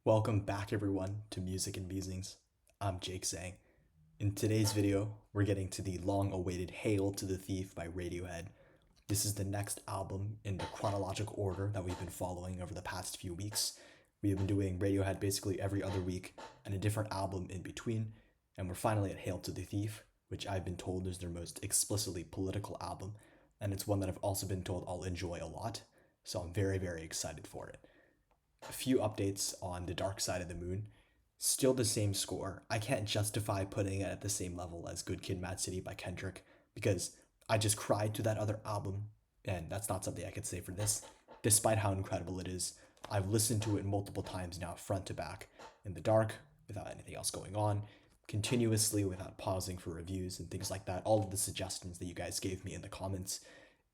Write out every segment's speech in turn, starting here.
Welcome back everyone to Music and Musings. I'm Jake Sang. In today's video, we're getting to the long-awaited Hail to the Thief by Radiohead. This is the next album in the chronological order that we've been following over the past few weeks. We have been doing Radiohead basically every other week and a different album in between, and we're finally at Hail to the Thief, which I've been told is their most explicitly political album, and it's one that I've also been told I'll enjoy a lot, so I'm very, very excited for it. A few updates on The Dark Side of the Moon. Still the same score. I can't justify putting it at the same level as Good Kid, Mad City by Kendrick because I just cried to that other album, and that's not something I could say for this, despite how incredible it is. I've listened to it multiple times now, front to back, in the dark, without anything else going on, continuously without pausing for reviews and things like that. All of the suggestions that you guys gave me in the comments.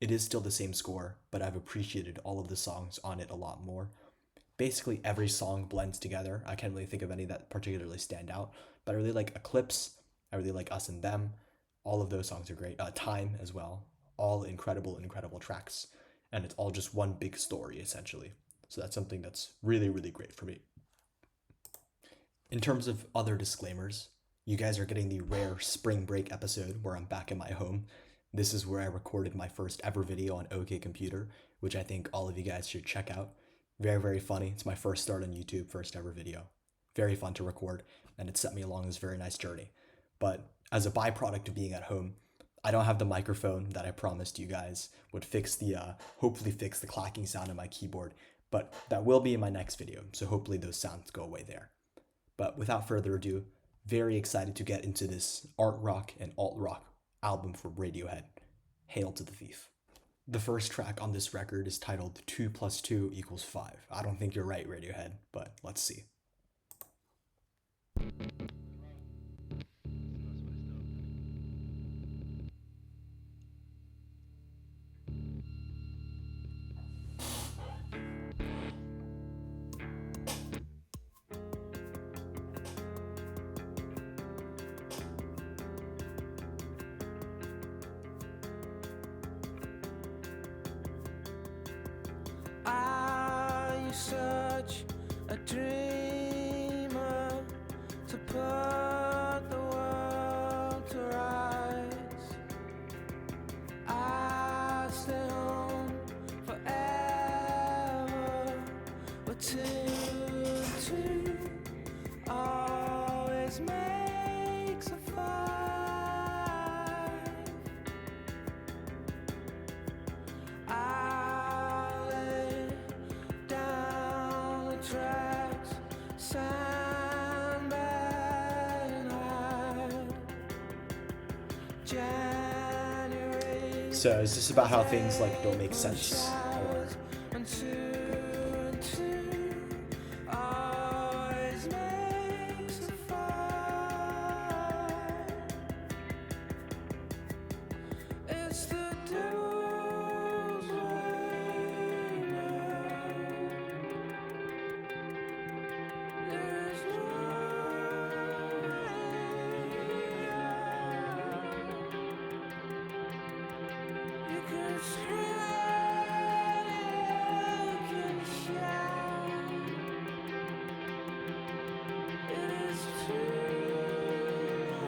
It is still the same score, but I've appreciated all of the songs on it a lot more. Basically every song blends together. I can't really think of any that particularly stand out, but I really like Eclipse. I really like Us and Them. All of those songs are great. Time as well. All incredible tracks. And it's all just one big story, essentially. So that's something that's really, really great for me. In terms of other disclaimers, you guys are getting the rare spring break episode where I'm back in my home. This is where I recorded my first ever video on OK Computer, which I think all of you guys should check out. Very, very funny. It's my first start on YouTube, first ever video. Very fun to record, and it set me along this very nice journey. But as a byproduct of being at home, I don't have the microphone that I promised you guys would hopefully fix the clacking sound on my keyboard, but that will be in my next video, so hopefully those sounds go away there. But without further ado, very excited to get into this art rock and alt rock album from Radiohead, Hail to the Thief. The first track on this record is titled 2 + 2 = 5. I don't think you're right, Radiohead, but let's see. Are you such a dreamer to put the world to rights? I stay home forever, but 2 and 2 always makes a 5. I'll lay down the tracks, sandbag and hide. January. So is this about how things like don't make sense? Or And 2 and 2 always makes a 5. It's the devil's way now. There's no way out. You can scream, you can shout. It is too late now.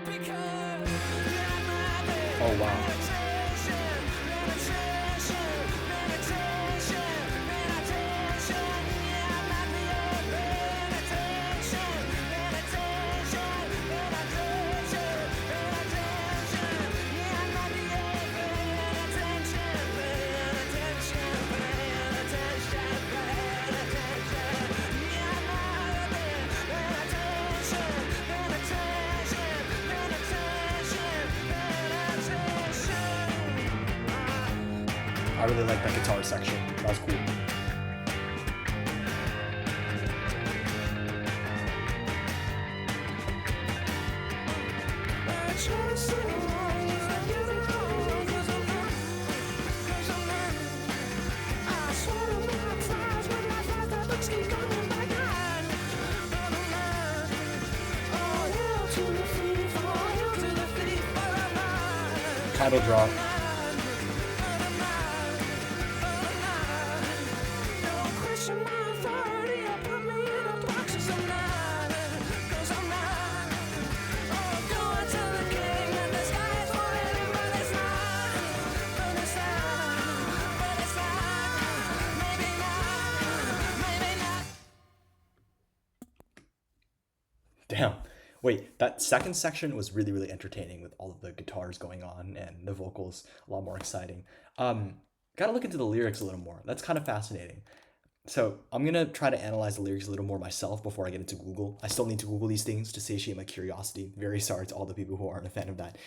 Because oh wow. I really like that guitar section. That was cool. Title drop. Damn. Wait, that second section was really, really entertaining with all of the guitars going on and the vocals a lot more exciting. Um, Gotta look into the lyrics a little more. That's kind of fascinating. So I'm gonna try to analyze the lyrics a little more myself before I get into Google. I still need to Google these things to satiate my curiosity. Very sorry to all the people who aren't a fan of that.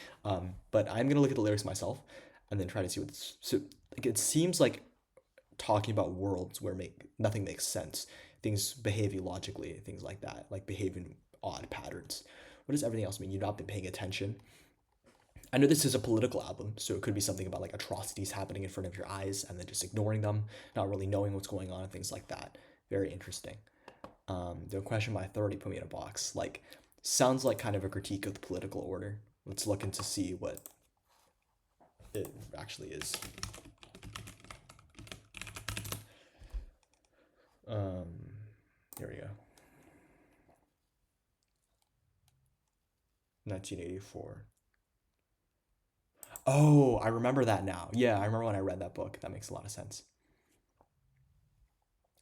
But I'm gonna look at the lyrics myself and then try to see what's so like. It seems like talking about worlds where nothing makes sense. Things behave illogically, things like that, like behave in odd patterns. What does everything else mean? You've not been paying attention. I know this is a political album, so it could be something about like atrocities happening in front of your eyes and then just ignoring them, not really knowing what's going on, and things like that. Very interesting. Don't question my authority, put me in a box. Like, sounds like kind of a critique of the political order. Let's look into see what it actually is. Here we go. 1984. Oh, I remember that now. Yeah, I remember when I read that book. That makes a lot of sense.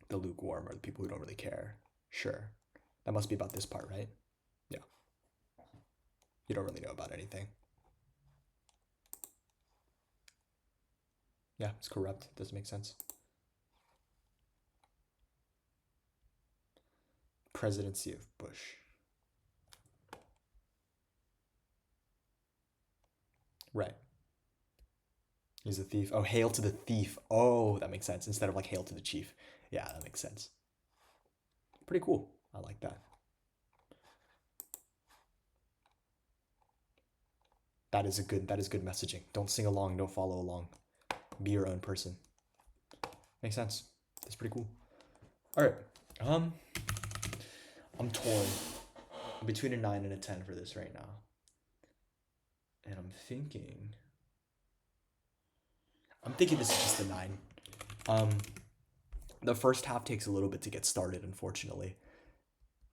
The lukewarm, or the people who don't really care. Sure. That must be about this part, right? Yeah. You don't really know about anything. Yeah, it's corrupt. Doesn't make sense. Presidency of Bush. Right. He's a thief. Oh, hail to the thief. Oh, that makes sense. Instead of like hail to the chief. Yeah, that makes sense. Pretty cool. I like that. That is good messaging. Don't sing along, don't follow along. Be your own person. Makes sense. That's pretty cool. Alright. I'm torn. I'm between a 9 and a 10 for this right now. And I'm thinking this is just a 9. The first half takes a little bit to get started, unfortunately.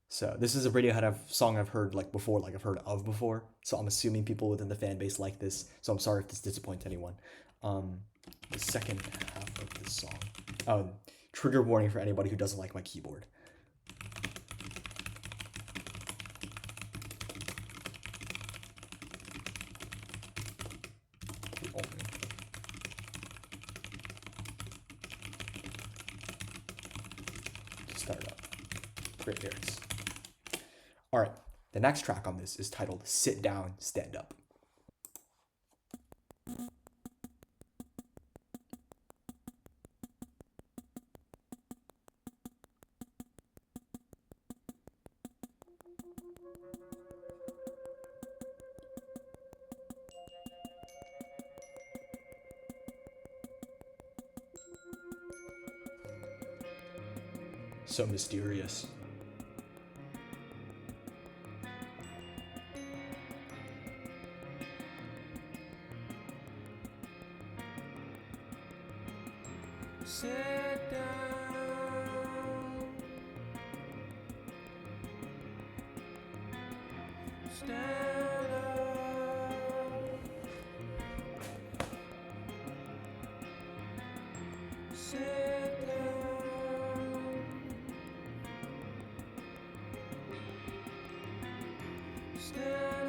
So this is a Radiohead song I've heard like before, like I've heard of before. So I'm assuming people within the fan base like this. So I'm sorry if this disappoints anyone. The second half of this song. Trigger warning for anybody who doesn't like my keyboard. Start up. Great lyrics. All right, the next track on this is titled Sit Down, Stand Up. So mysterious. Sit down, stand up,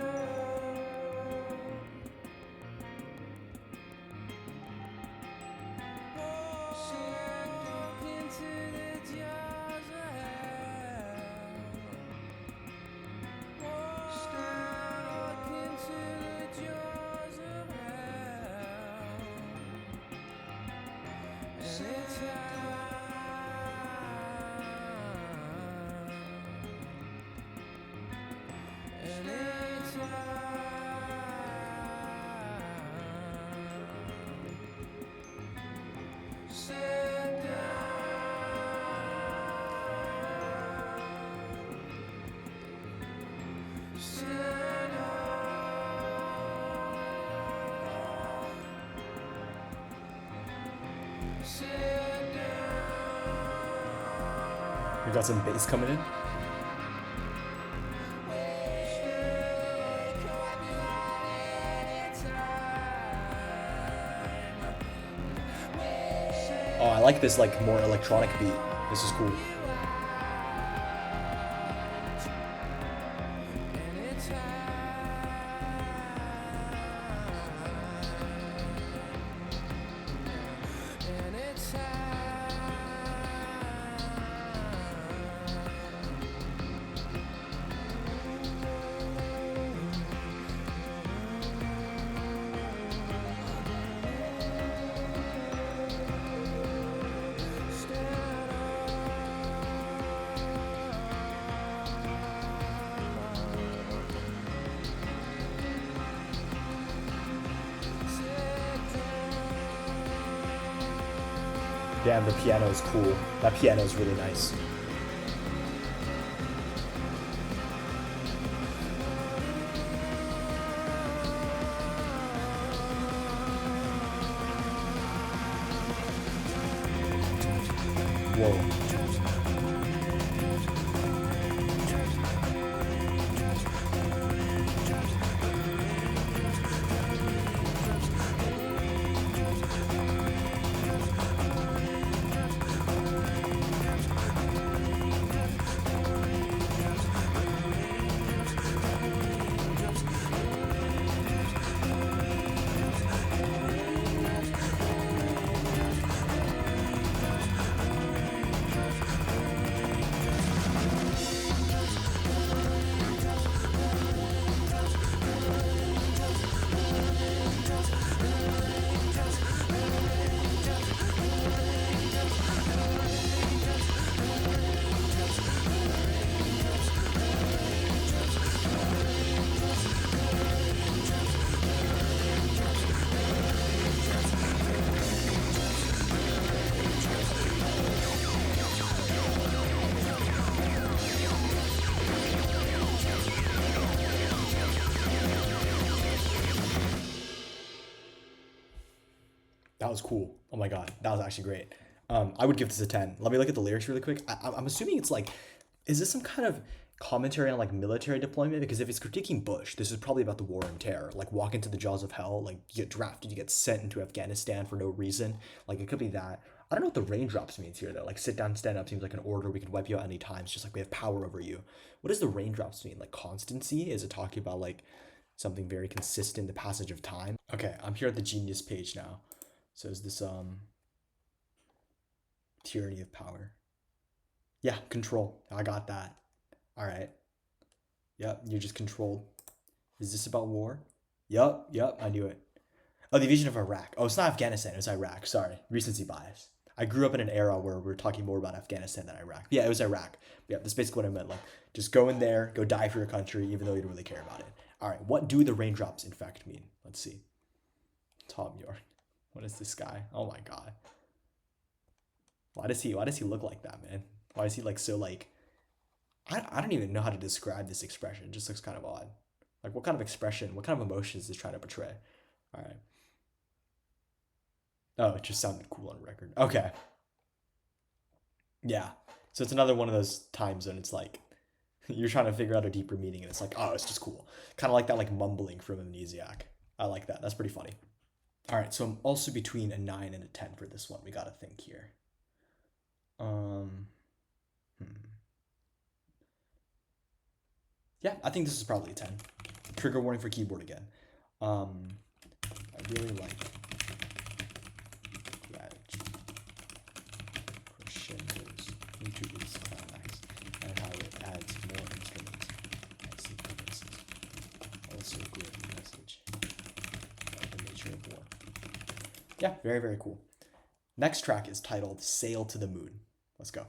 sit down, stand up. We got some bass coming in. Oh, I like this like more electronic beat. This is cool. Damn, the piano is cool. That piano is really nice. Whoa. That was cool. Oh my god, that was actually great. I would give this a 10. Let me look at the lyrics really quick. I'm assuming it's like, is this some kind of commentary on like military deployment? Because if it's critiquing Bush, this is probably about the war on terror. Like walk into the jaws of hell, like you get drafted, you get sent into Afghanistan for no reason. Like it could be that. I don't know what the raindrops means here though. Like sit down, stand up seems like an order. We could wipe you out any time. It's just like we have power over you. What does the raindrops mean? Like constancy? Is it talking about like something very consistent, the passage of time? Okay, I'm here at the Genius page now. So is this tyranny of power? Yeah, control. I got that. All right. Yep, you're just controlled. Is this about war? Yep, I knew it. Oh, the invasion of Iraq. Oh, it's not Afghanistan, it was Iraq. Sorry, recency bias. I grew up in an era where we're talking more about Afghanistan than Iraq. Yeah, it was Iraq. Yeah, that's basically what I meant. Like, just go in there, go die for your country, even though you don't really care about it. All right, what do the raindrops in fact mean? Let's see. Tom York. What is this guy? Oh my god. Why does he look like that, man? Why is he like so like I don't even know how to describe this expression. It just looks kind of odd. Like what kind of expression, what kind of emotions is this trying to portray? All right. Oh, it just sounded cool on record. Okay. Yeah. So it's another one of those times when it's like you're trying to figure out a deeper meaning and it's like, oh, it's just cool. Kind of like that like mumbling from Amnesiac. I like that. That's pretty funny. All right, so I'm also between a 9 and a 10 for this one. We got to think here. Yeah, I think this is probably a 10. Trigger warning for keyboard again. I really like crescendos into its climax and how it adds more instruments and sequences. Also a great message about the nature of war. Yeah, very, very cool. Next track is titled Sail to the Moon. Let's go.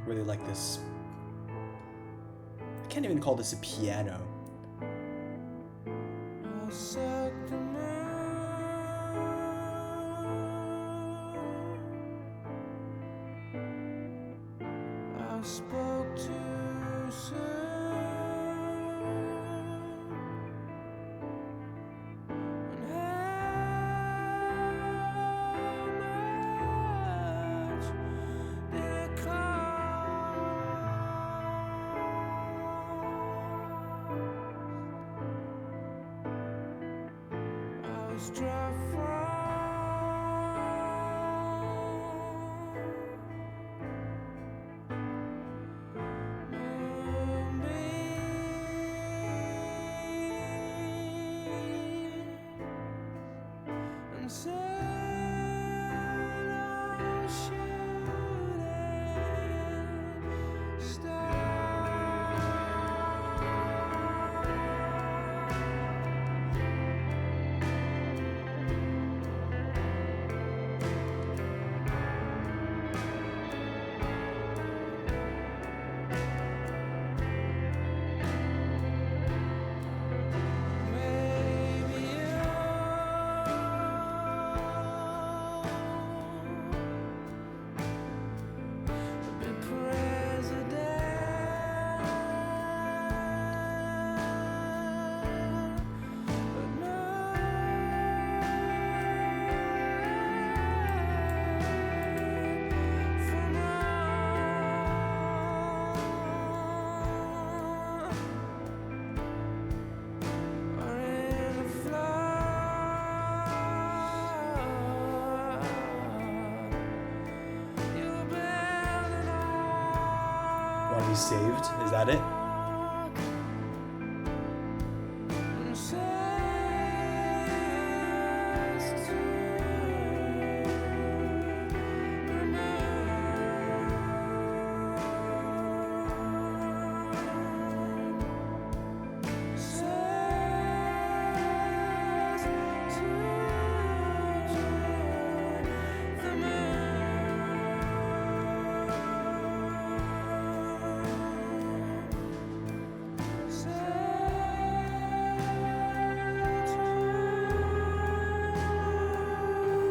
Really like this can't even call this a piano. I sucked them out. I spoke too soon. And how much did it cost? I was dry from and said I'll shoot and stop. Maybe you'll be president, but no, from or in a flood, you'll build an Want to be saved? Is that it? ark and sails to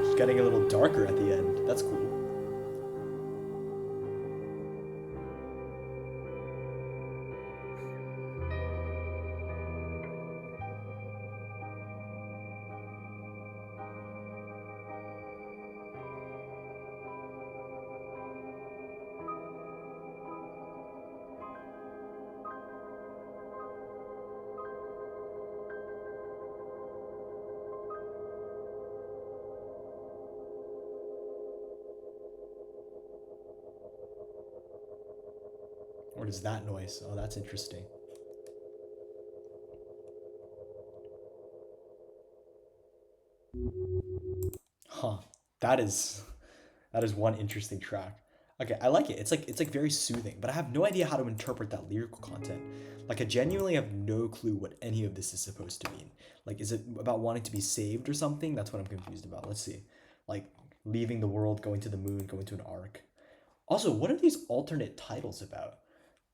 It's getting a little darker at the end. That's cool. What is that noise? Oh, that's interesting. Huh. That is one interesting track. Okay, I like it. It's like very soothing, but I have no idea how to interpret that lyrical content. Like I genuinely have no clue what any of this is supposed to mean. Like is it about wanting to be saved or something? That's what I'm confused about. Let's see. Like leaving the world, going to the moon, going to an ark. Also, what are these alternate titles about?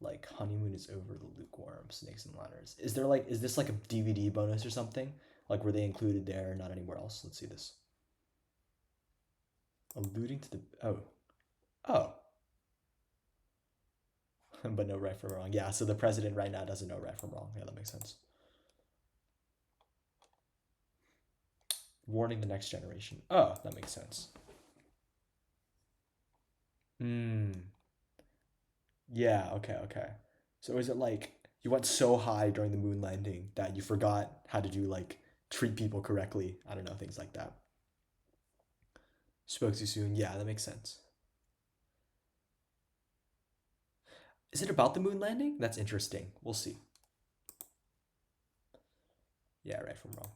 Like honeymoon is over, the lukewarm, snakes and ladders. Is this like a DVD bonus or something? Like were they included there, not anywhere else? Let's see this. Alluding to the oh. But no right from wrong. Yeah, so the president right now doesn't know right from wrong. Yeah, that makes sense. Warning the next generation. Oh, that makes sense. Yeah, okay. So is it like you went so high during the moon landing that you forgot how to do like treat people correctly? I don't know, things like that. Spoke too soon. Yeah, that makes sense. Is it about the moon landing? That's interesting. We'll see. Yeah, right from wrong.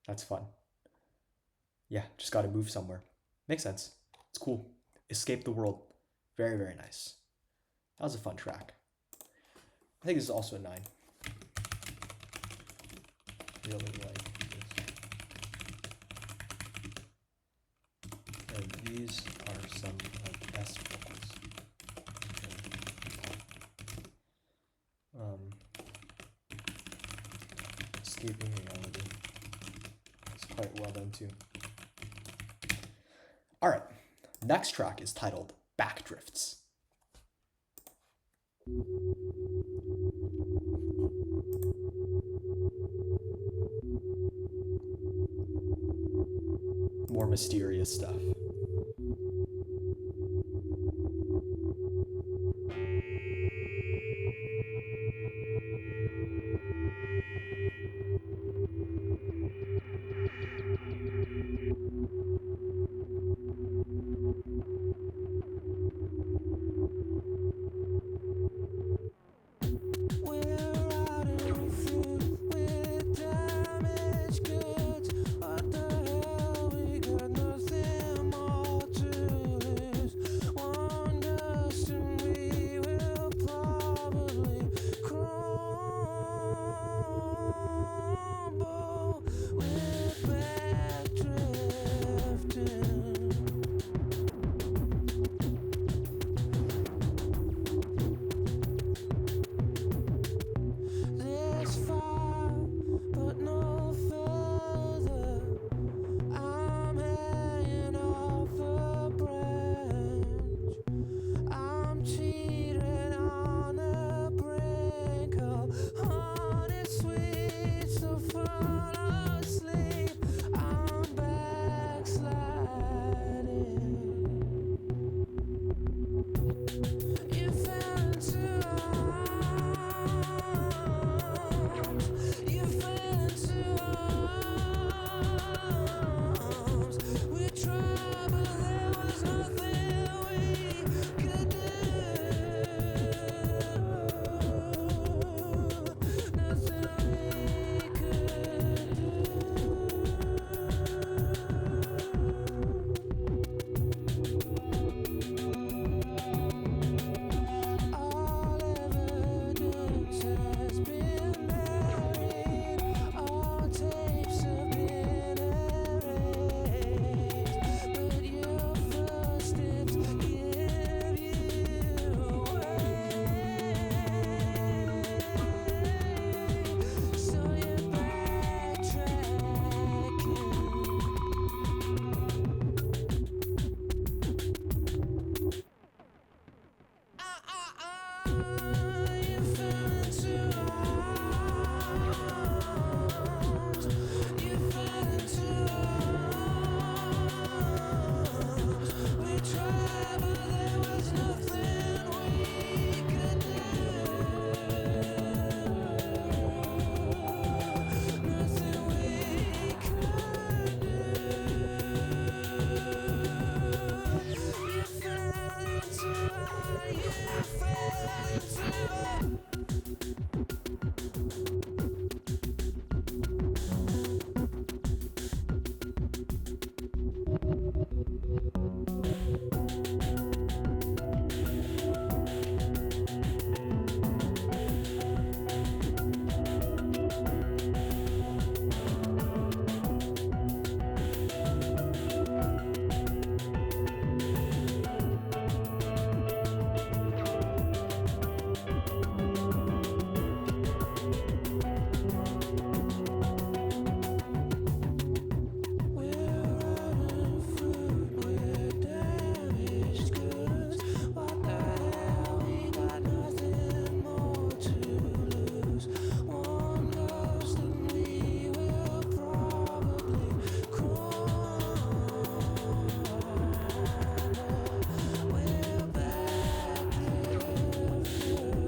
That's fun. Yeah, just got to move somewhere. Makes sense. It's cool. Escape the world. Very, very nice. That was a fun track. I think this is also a 9. really like this. And these are some S vocals. Escaping Reality. It's quite well done too. Alright, next track is titled Backdrifts. More mysterious stuff.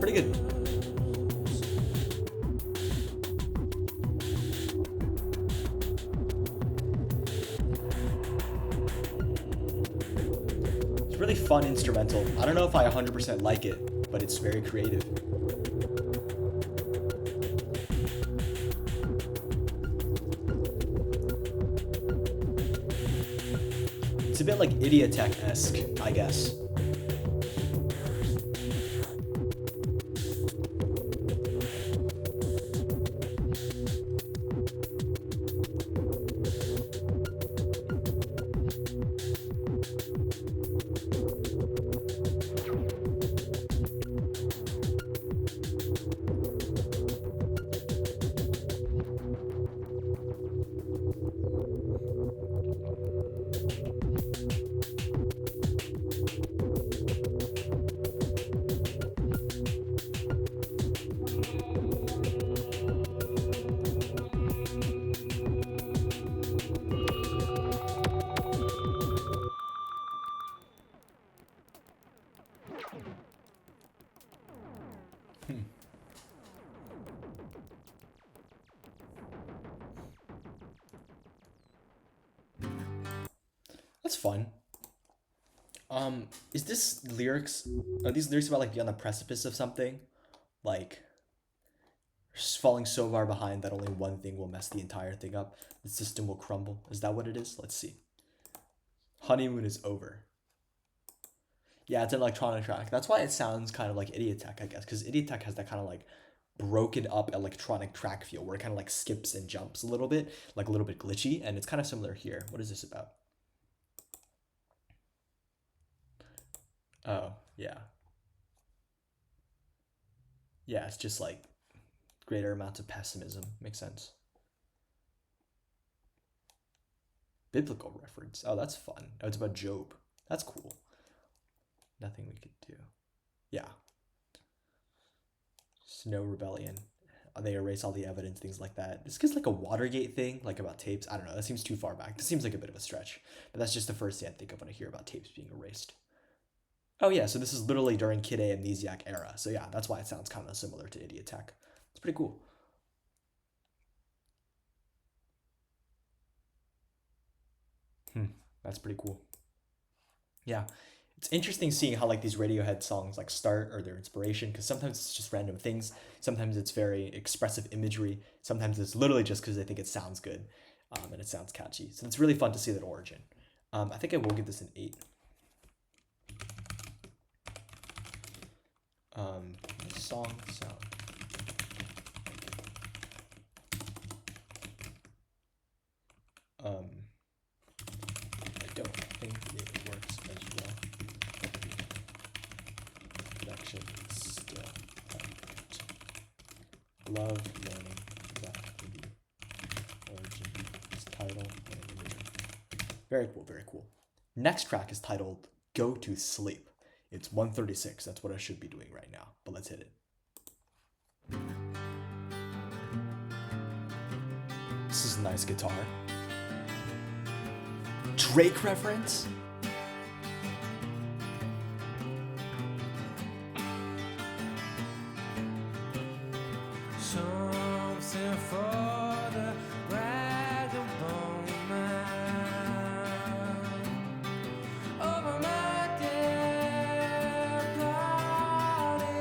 Pretty good. It's really fun instrumental. I don't know if I 100% like it, but it's very creative. It's a bit like Idiotech-esque, I guess. That's fun. Is this lyrics? Are these lyrics about like be on the precipice of something, like just falling so far behind that only one thing will mess the entire thing up? The system will crumble. Is that what it is? Let's see. Honeymoon is over. Yeah, it's an electronic track. That's why it sounds kind of like Idiot Tech, I guess, because Idiot Tech has that kind of like broken up electronic track feel where it kind of like skips and jumps a little bit, like a little bit glitchy, and it's kind of similar here. What is this about? Oh, yeah. Yeah, it's just like greater amounts of pessimism. Makes sense. Biblical reference. Oh, that's fun. Oh, it's about Job. That's cool. Nothing we could do. Yeah. Snow Rebellion. They erase all the evidence, things like that. This is like a Watergate thing, like about tapes. I don't know. That seems too far back. This seems like a bit of a stretch. But that's just the first thing I think of when I hear about tapes being erased. Oh yeah, so this is literally during Kid A Amnesiac era. So yeah, that's why it sounds kind of similar to Idiot Tech. It's pretty cool. That's pretty cool. Yeah, it's interesting seeing how like these Radiohead songs like start or their inspiration, because sometimes it's just random things, sometimes it's very expressive imagery, sometimes it's literally just because they think it sounds good, and it sounds catchy. So it's really fun to see that origin. I think I will give this an 8. Song sound. I don't think it works as well. Production still perfect. Love learning that the origin is title and lyric. Very cool, very cool. Next track is titled Go to Sleep. It's 1:36. That's what I should be doing right now. But let's hit it. This is a nice guitar. Drake reference? Something for the vagabond man over my dead body.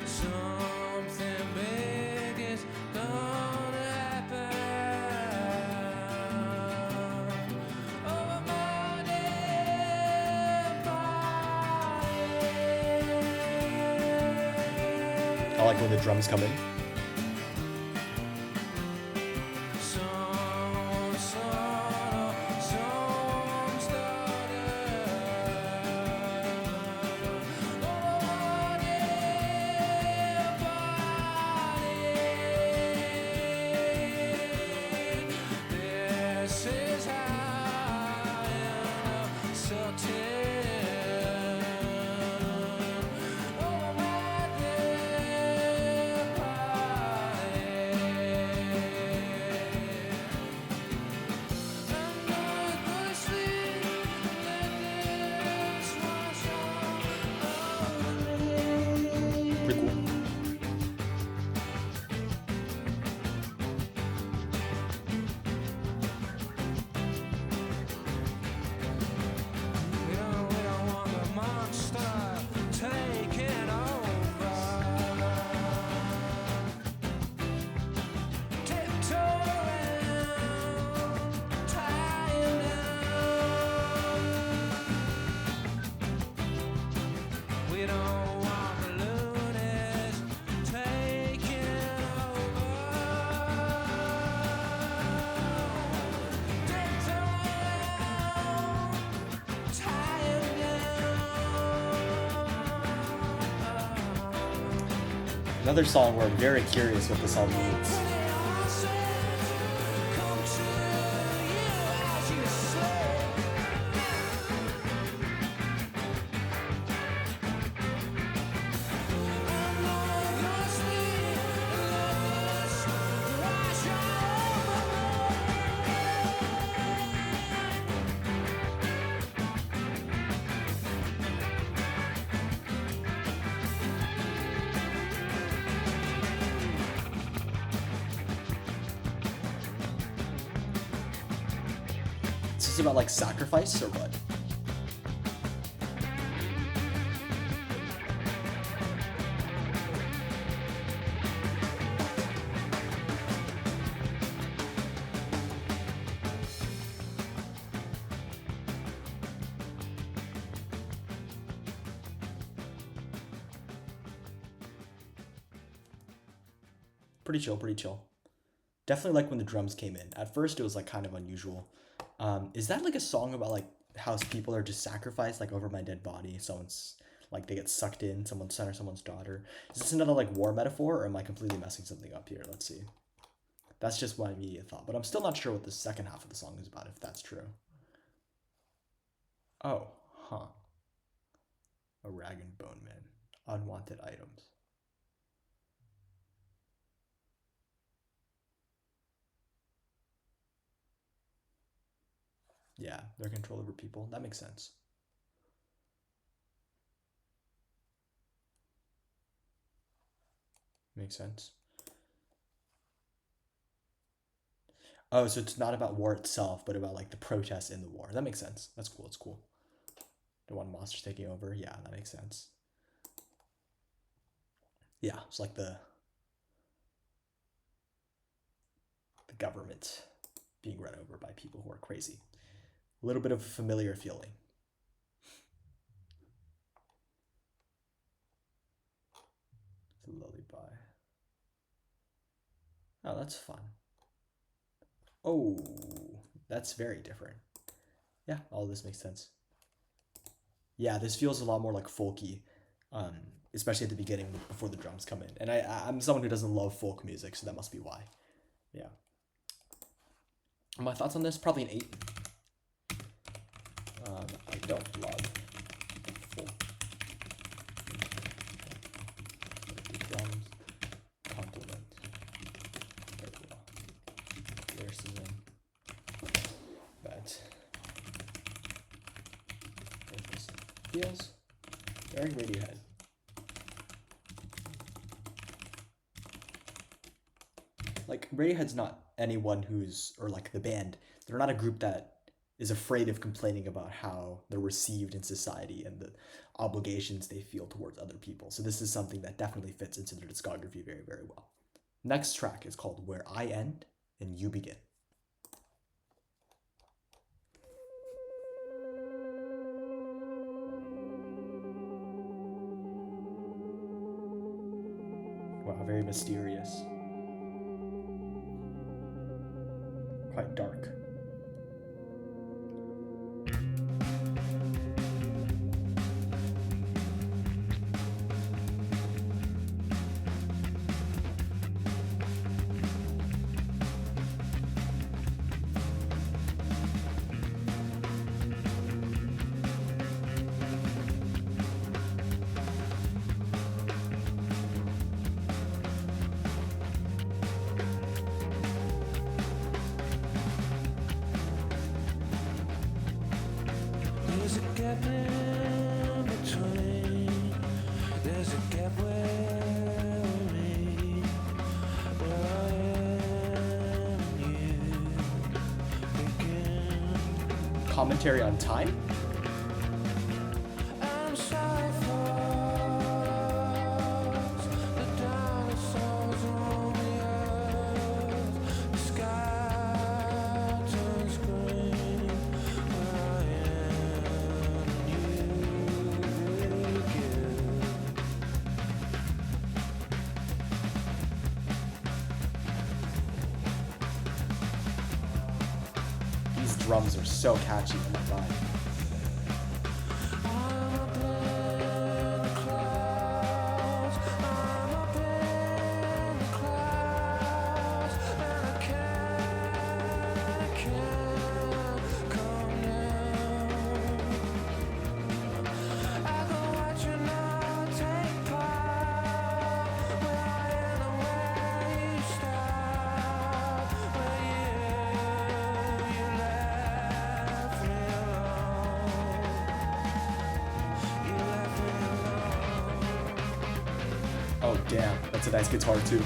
Something big is gonna happen over my dead body. I like when the drums come in. Pretty cool. We don't want the monster taking over. Tiptoe around, tying down. We don't want the loonies taking over. Tiptoe around, tying down. Another song where I'm very curious what this all means. Come to you as you sleep. I'm gonna go sleep, let's wash this about like sacrifice or what? Pretty chill, pretty chill. Definitely like when the drums came in. At first it was like kind of unusual. Is that like a song about like how people are just sacrificed like over my dead body? Someone's like they get sucked in, someone's son or someone's daughter. Is this another like war metaphor or am I completely messing something up here? Let's see. That's just my immediate thought, but I'm still not sure what the second half of the song is about if that's true. Oh, huh. A rag and bone man. Unwanted items. Yeah, their control over people. That makes sense. Makes sense. Oh, so it's not about war itself, but about like the protests in the war. That makes sense. That's cool. It's cool. The one monster's taking over. Yeah, that makes sense. Yeah, it's like the government being run over by people who are crazy. A little bit of a familiar feeling. It's a lullaby. Oh, that's fun. Oh, that's very different. Yeah, all this makes sense. Yeah, this feels a lot more like folky, especially at the beginning before the drums come in. And I'm someone who doesn't love folk music, so that must be why. Yeah. My thoughts on this? Probably an 8. I don't love folk. Drums, compliment, lyricism, but feels very Radiohead. Like Radiohead's not anyone who's, or like the band, they're not a group that is afraid of complaining about how they're received in society and the obligations they feel towards other people. So this is something that definitely fits into their discography very, very well. Next track is called Where I End and You Begin. Wow, very mysterious. Quite dark. There's a gap in between. There's a gap where we where I am and you begin. Commentary on time? I'm sorry for the dinosaurs on the earth. The sky turns green where I am and you begin. These drums are so catchy. Oh my god. I'm up in the clouds. I'm up in the clouds, and I can't come down. I go watch you now take part. Where I end and where you start. Where you left me alone. You left me alone. Oh damn, that's a nice guitar too.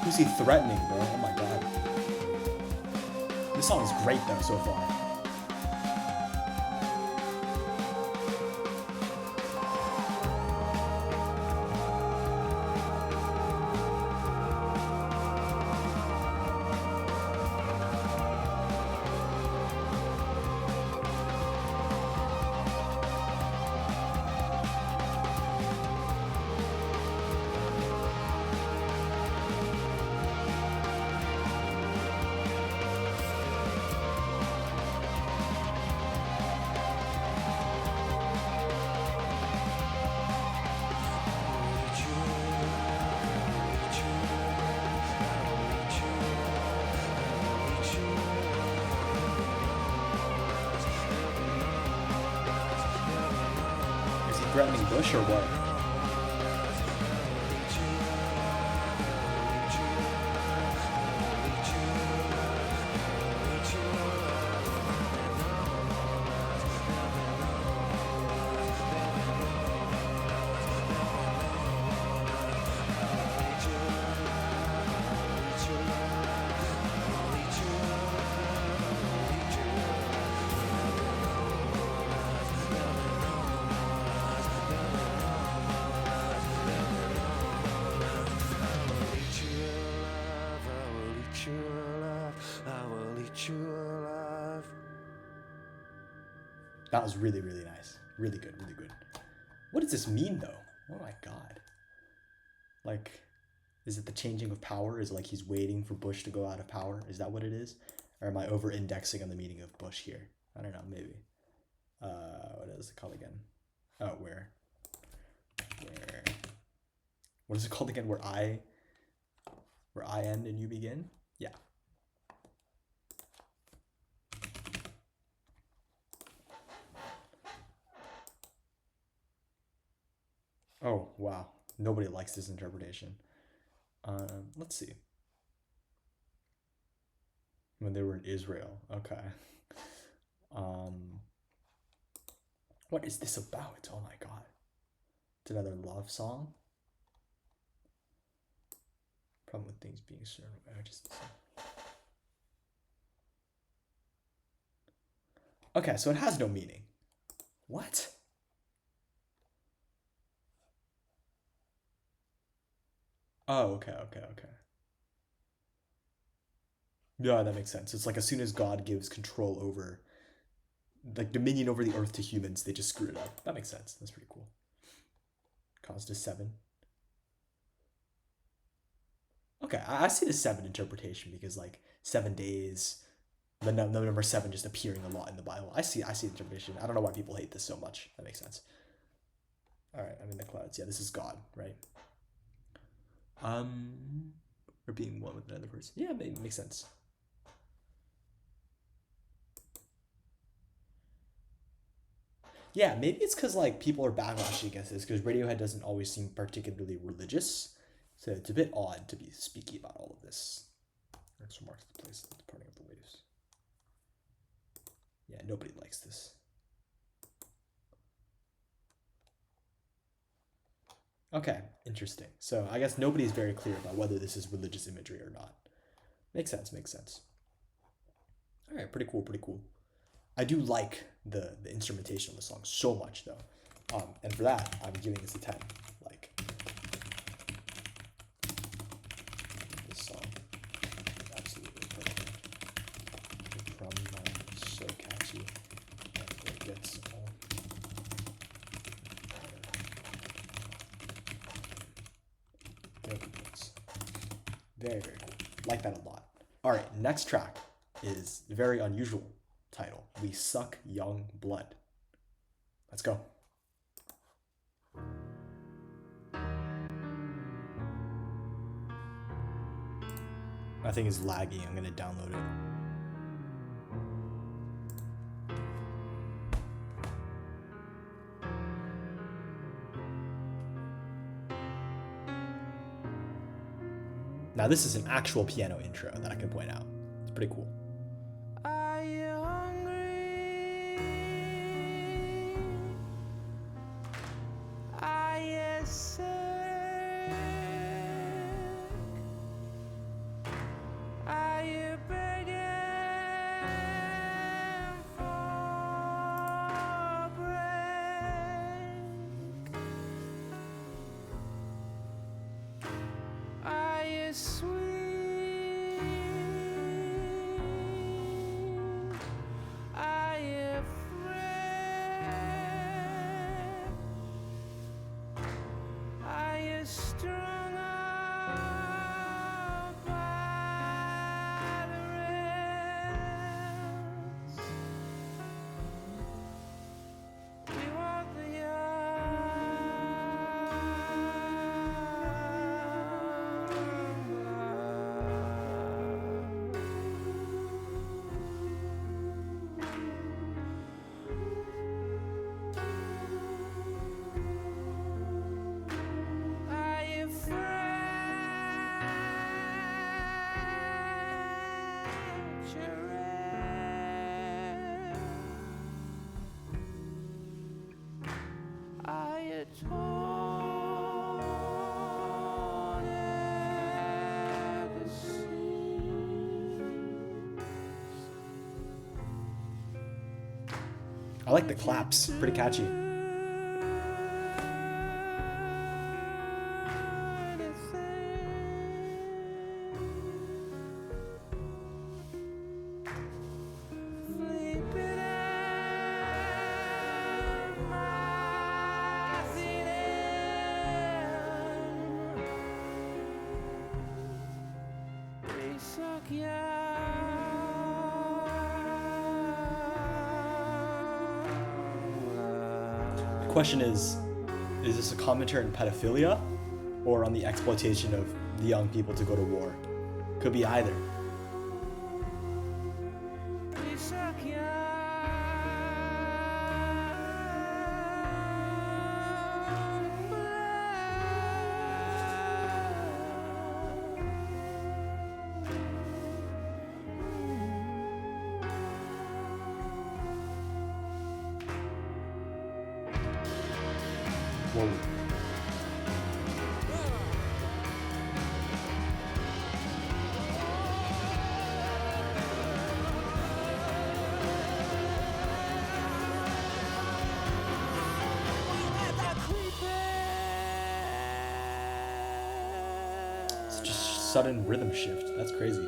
Who's he threatening, bro? Oh my god. This song is great though so far. Threatening Bush or what? That was really, really nice. Really good, really good. What does this mean, though? Oh my god. Like, is it the changing of power? Is it like he's waiting for Bush to go out of power? Is that what it is? Or am I over-indexing on the meaning of Bush here? I don't know, maybe. What is it called again? Oh, where? What is it called again? Where I end and you begin? Yeah. Oh, wow. Nobody likes this interpretation. Let's see. When they were in Israel. Okay. What is this about? Oh my god. It's another love song? Problem with things being certain. Okay, so it has no meaning. What? Oh, okay. Yeah, that makes sense. It's like as soon as God gives control over, like dominion over the earth to humans, they just screw it up. That makes sense. That's pretty cool. Caused a 7. Okay, I see the 7 interpretation because like 7 days, the number 7 just appearing a lot in the Bible. I see the interpretation. I don't know why people hate this so much. That makes sense. All right, I'm in the clouds. Yeah, this is God, right? Or being one with another person. Yeah, it makes sense. Yeah, maybe it's because like people are backlashing against this because Radiohead doesn't always seem particularly religious, so it's a bit odd to be speaking about all of this. Next marks the place of the departing of the waves. Yeah, nobody likes this. Okay, interesting. So I guess nobody's very clear about whether this is religious imagery or not. Makes sense. All right, pretty cool. I do like the instrumentation of the song so much though, and for that I'm giving this a 10. Like this song, is absolutely perfect. The drum so catchy and it gets all. Very cool. Like that a lot. All right, next track is a very unusual title. We Suck Young Blood. Let's go. My thing is laggy. I'm gonna download it. Now this is an actual piano intro that I can point out. It's pretty cool. Are you hungry? Are you sick? sweet? Are you afraid? Are you strung up by the rails? We want the Are you fractured? Are you torn at the seams? I like the claps. Pretty catchy. The question is this a commentary on pedophilia or on the exploitation of the young people to go to war? Could be either. Whoa. It's just sudden rhythm shift. That's crazy.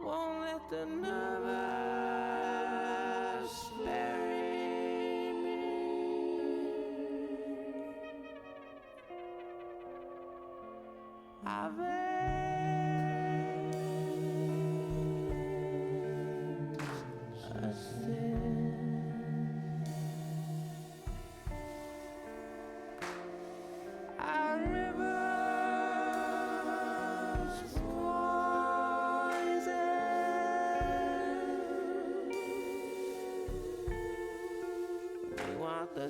Won't let the nervous bury me. I've our rivers poison. We want the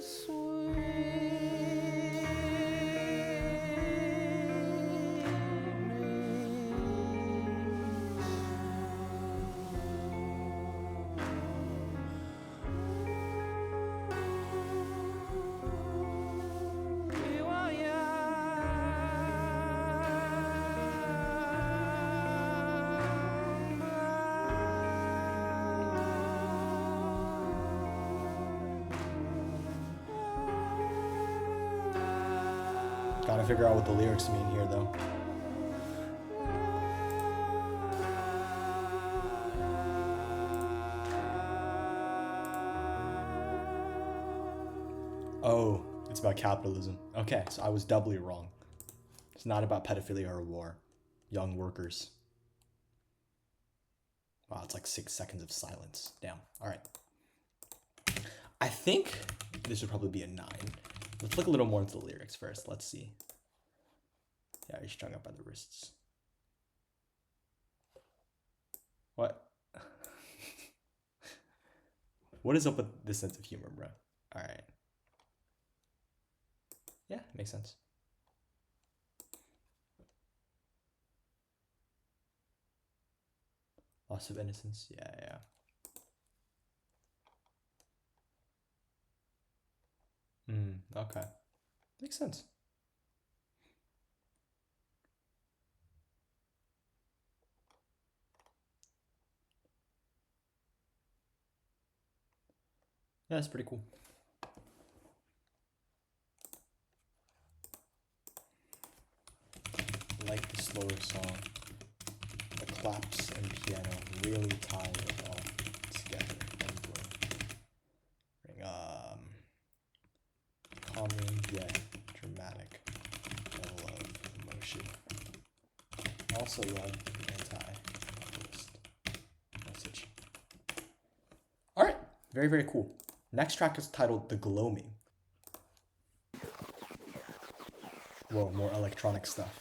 Gotta figure out what the lyrics mean here, though. Oh, it's about capitalism. Okay, so I was doubly wrong. It's not about pedophilia or war. Young workers. Wow, it's like 6 seconds of silence. Damn. All right. I think this would probably be a 9. Let's look a little more into the lyrics first. Let's see. Yeah, you're strung up by the wrists. What? What is up with this sense of humor, bro? All right. Yeah, makes sense. Loss of innocence. Yeah. Okay. Makes sense. Yeah, that's pretty cool. like the slower song. The claps and piano really tie it all together and bring calming yet dramatic level of emotion. I also love the anti-capitalist message. Alright, very, very cool. Next track is titled The Gloaming. Whoa, more electronic stuff.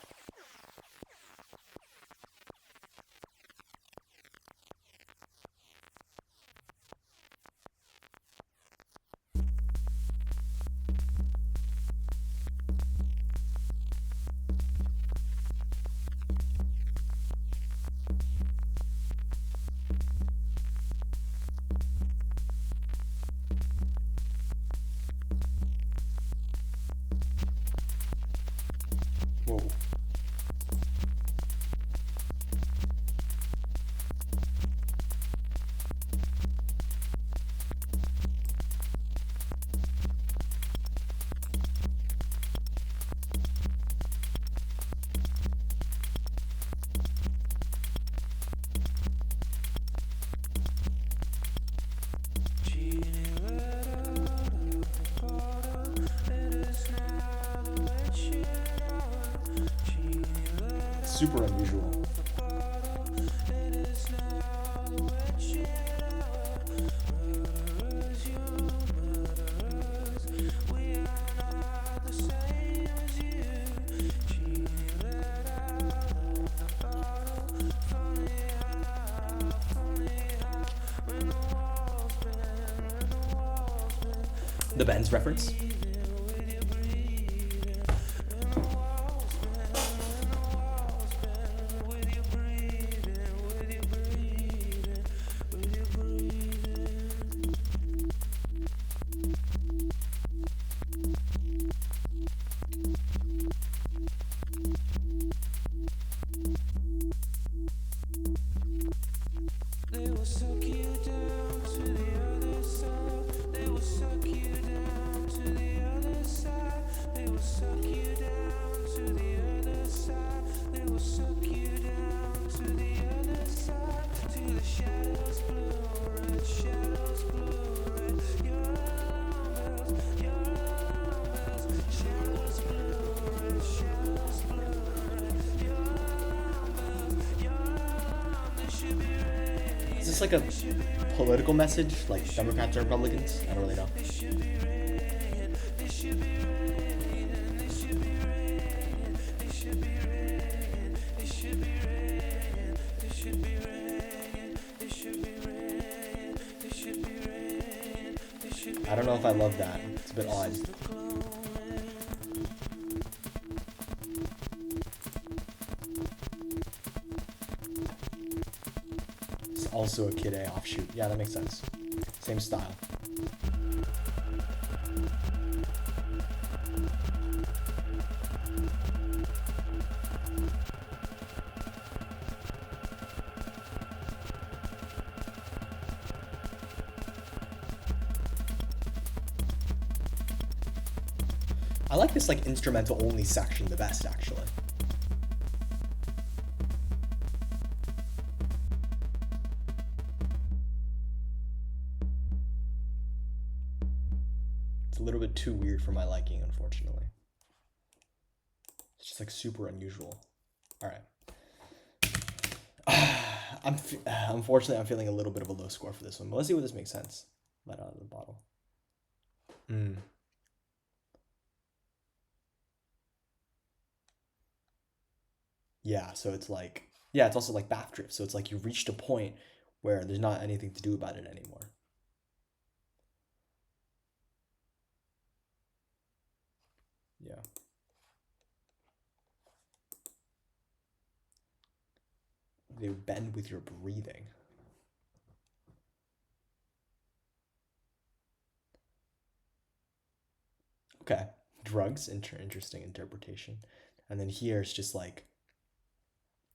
Whoa. Super unusual. The Benz reference. Is this like a political message, like Democrats or Republicans? I don't really know. I don't know if I love that. It's a bit odd. Also a Kid A offshoot. Yeah, that makes sense. Same style. I like this like instrumental only section the best, actually. It's a little bit too weird for my liking, unfortunately. It's just like super unusual. All right. Unfortunately, I'm feeling a little bit of a low score for this one, but let's see what this makes sense. Let out of the bottle. Yeah, so it's like, yeah, it's also like Backdrifts. So it's like you've reached a point where there's not anything to do about it anymore. Yeah. They bend with your breathing. Okay. Drugs, interesting interpretation. And then here it's just like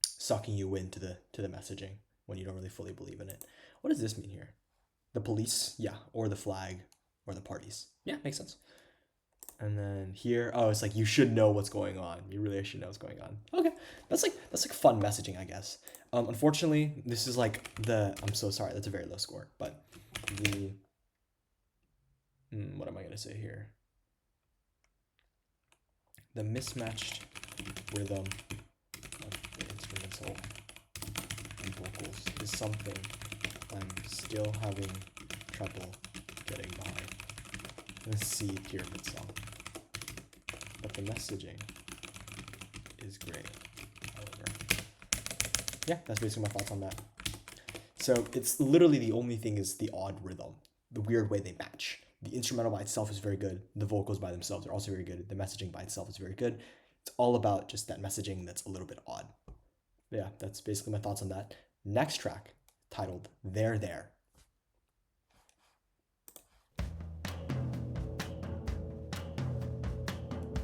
sucking you into the messaging when you don't really fully believe in it. What does this mean here? The police, yeah, or the flag, or the parties. Yeah, makes sense. And then here, oh, it's like you should know what's going on. You really should know what's going on. Okay, that's like fun messaging, I guess. Unfortunately, this is like I'm so sorry. That's a very low score. But the what am I gonna say here? The mismatched rhythm of the instrumental and vocals is something I'm still having trouble getting behind. Let's see Pyramid Song. But the messaging is great, however. Yeah, that's basically my thoughts on that. So it's literally the only thing is the odd rhythm, the weird way they match. The instrumental by itself is very good. The vocals by themselves are also very good. The messaging by itself is very good. It's all about just that messaging that's a little bit odd. But yeah, that's basically my thoughts on that. Next track, titled There There.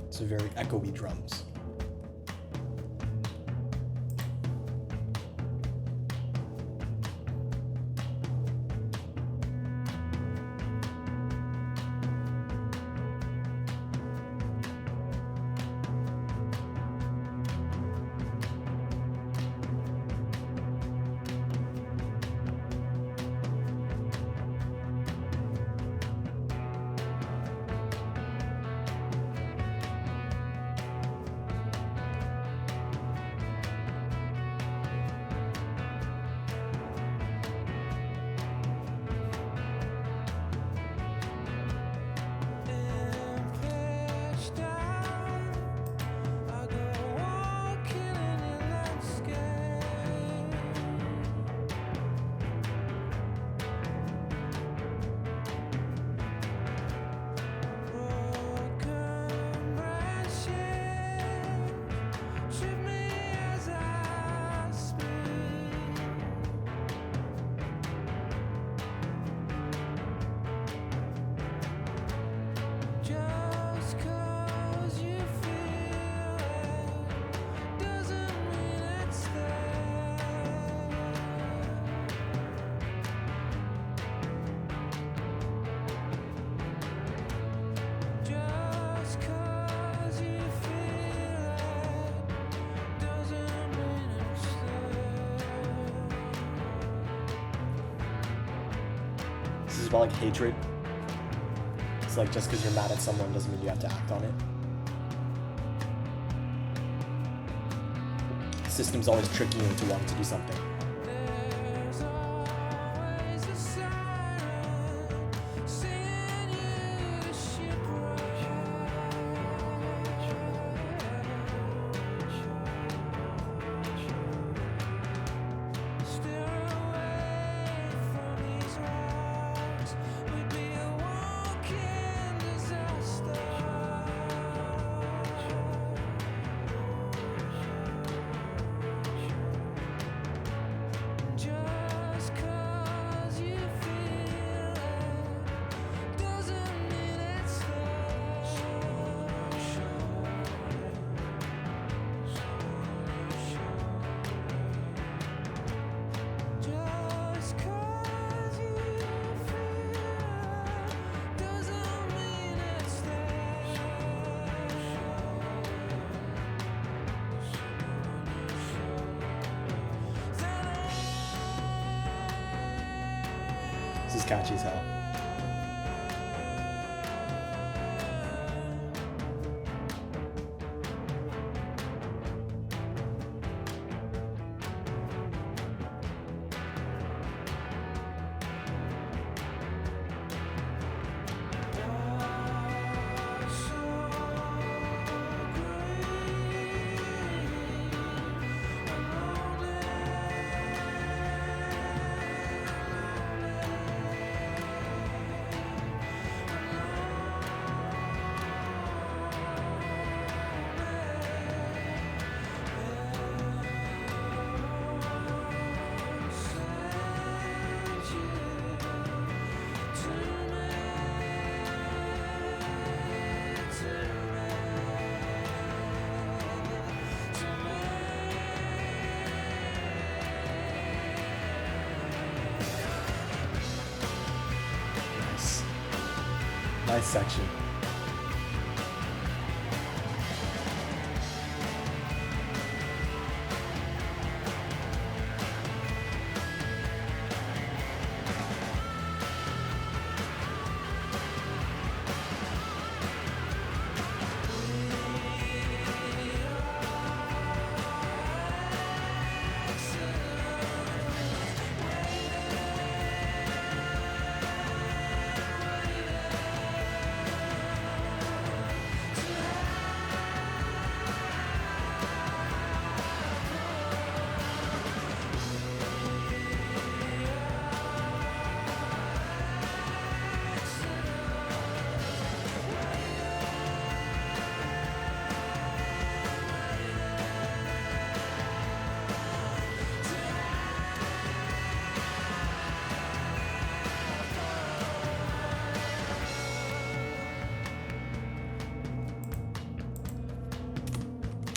It's a very echoey drums. This is about like hatred. It's like just because you're mad at someone doesn't mean you have to act on it. The system's always tricking you into wanting to do something. This is catchy as hell. Nice section.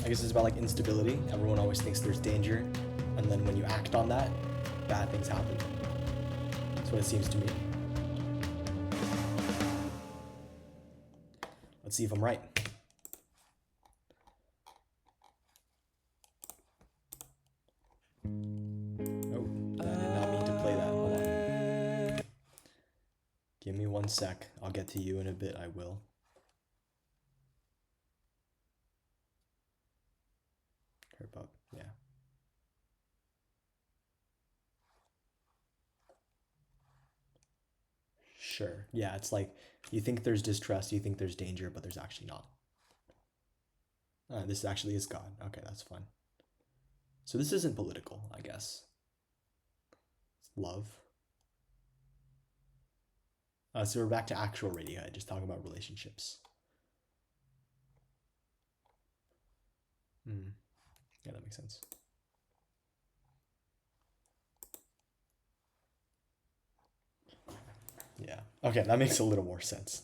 I guess it's about like instability. Everyone always thinks there's danger, and then when you act on that, bad things happen. That's what it seems to me. Let's see if I'm right. Oh, I did not mean to play that. Hold on. Give me 1 sec. I'll get to you in a bit. I will. Herb up, yeah. Sure. Yeah, it's like you think there's distrust, you think there's danger, but there's actually not. This actually is God. Okay, that's fun. So this isn't political, I guess. It's love. So we're back to actual Radiohead, just talking about relationships. Yeah, that makes sense. Yeah. Okay, that makes a little more sense.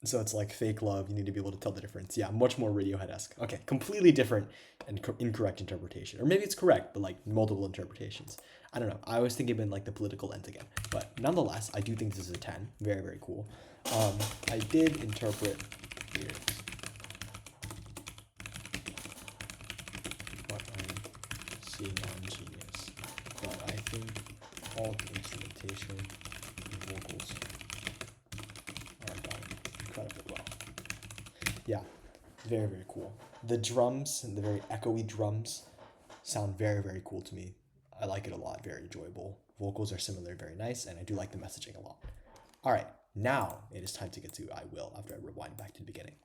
So it's like fake love. You need to be able to tell the difference. Yeah, much more Radiohead-esque. Okay, completely different and incorrect interpretation. Or maybe it's correct, but like multiple interpretations. I don't know. I always think it'd been like the political lens again. But nonetheless, I do think this is a 10. Very, very cool. I did interpret here what I'm seeing on Genius. But I think all the instrumentation and vocals are done incredibly well. Yeah, very, very cool. The drums and the very echoey drums sound very, very cool to me. I like it a lot, very enjoyable. Vocals are similar, very nice, and I do like the messaging a lot. All right, now it is time to get to I Will after I rewind back to the beginning.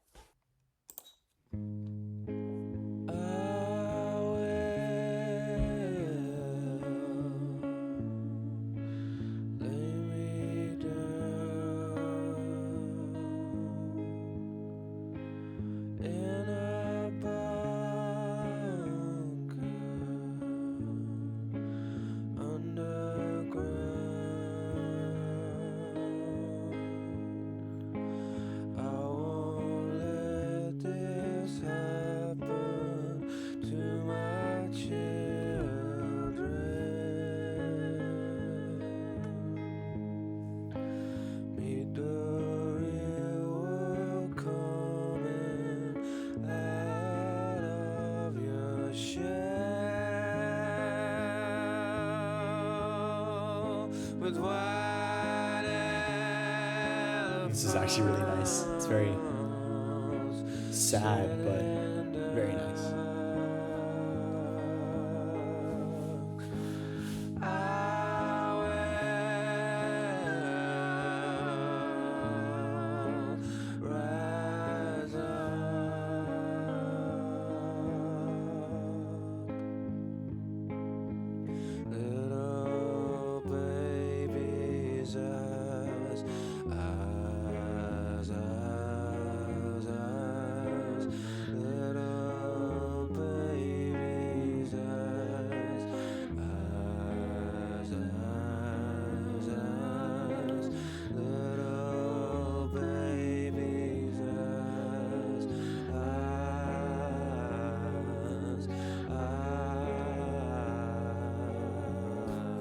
This is actually really nice. It's very sad, but very nice.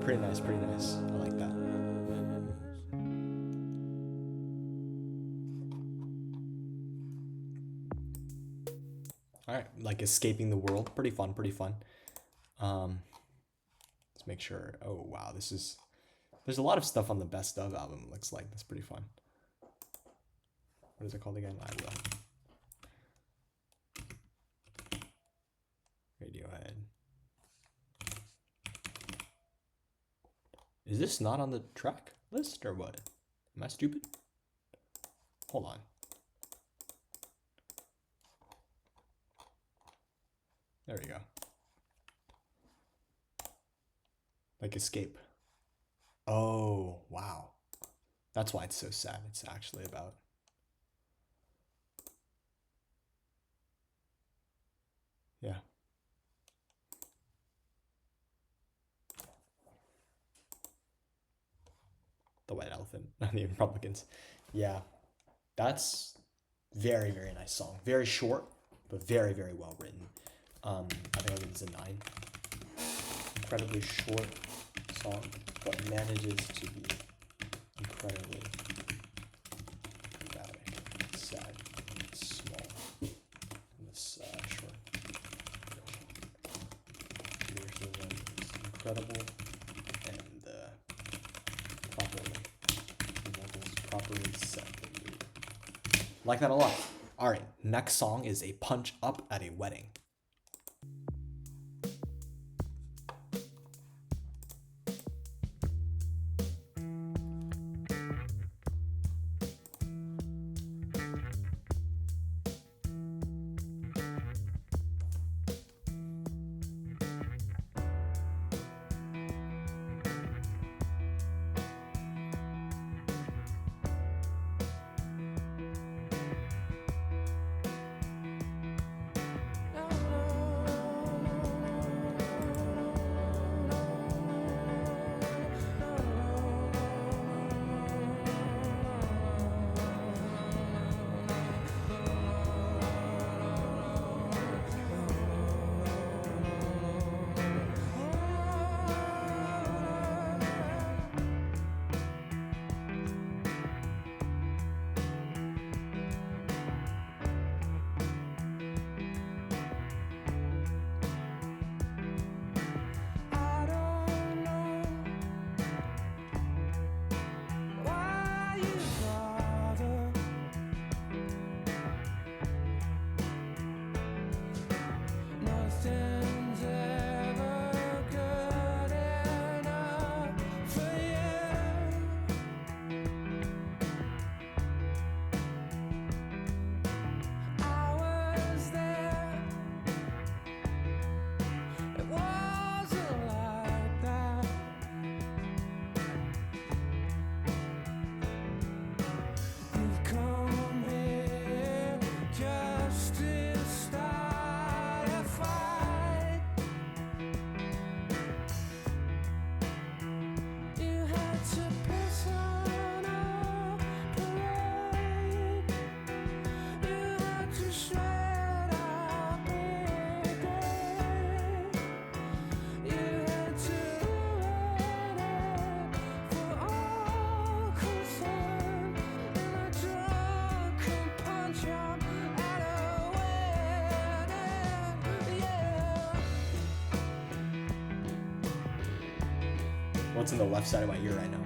Pretty nice, pretty nice. I like that. All right, like escaping the world. Pretty fun, pretty fun. Let's make sure. Oh, wow, there's a lot of stuff on the Best Of album, it looks like. That's pretty fun. What is it called again? I Will. Radiohead. Is this not on the track list or what? Am I stupid? Hold on. There we go. Like Escape. Oh, wow. That's why it's so sad. It's actually about... Yeah. The White Elephant, the Republicans. Yeah. That's very, very nice song. Very short, but very, very well written. I think I'll give this a 9. Incredibly short song, but manages to be incredibly dramatic, sad, and small in this short. Lyricism is incredible, and the vocals properly set the mood. Like that a lot. Alright, next song is A Punch Up at a Wedding. What's in the left side of my ear right now?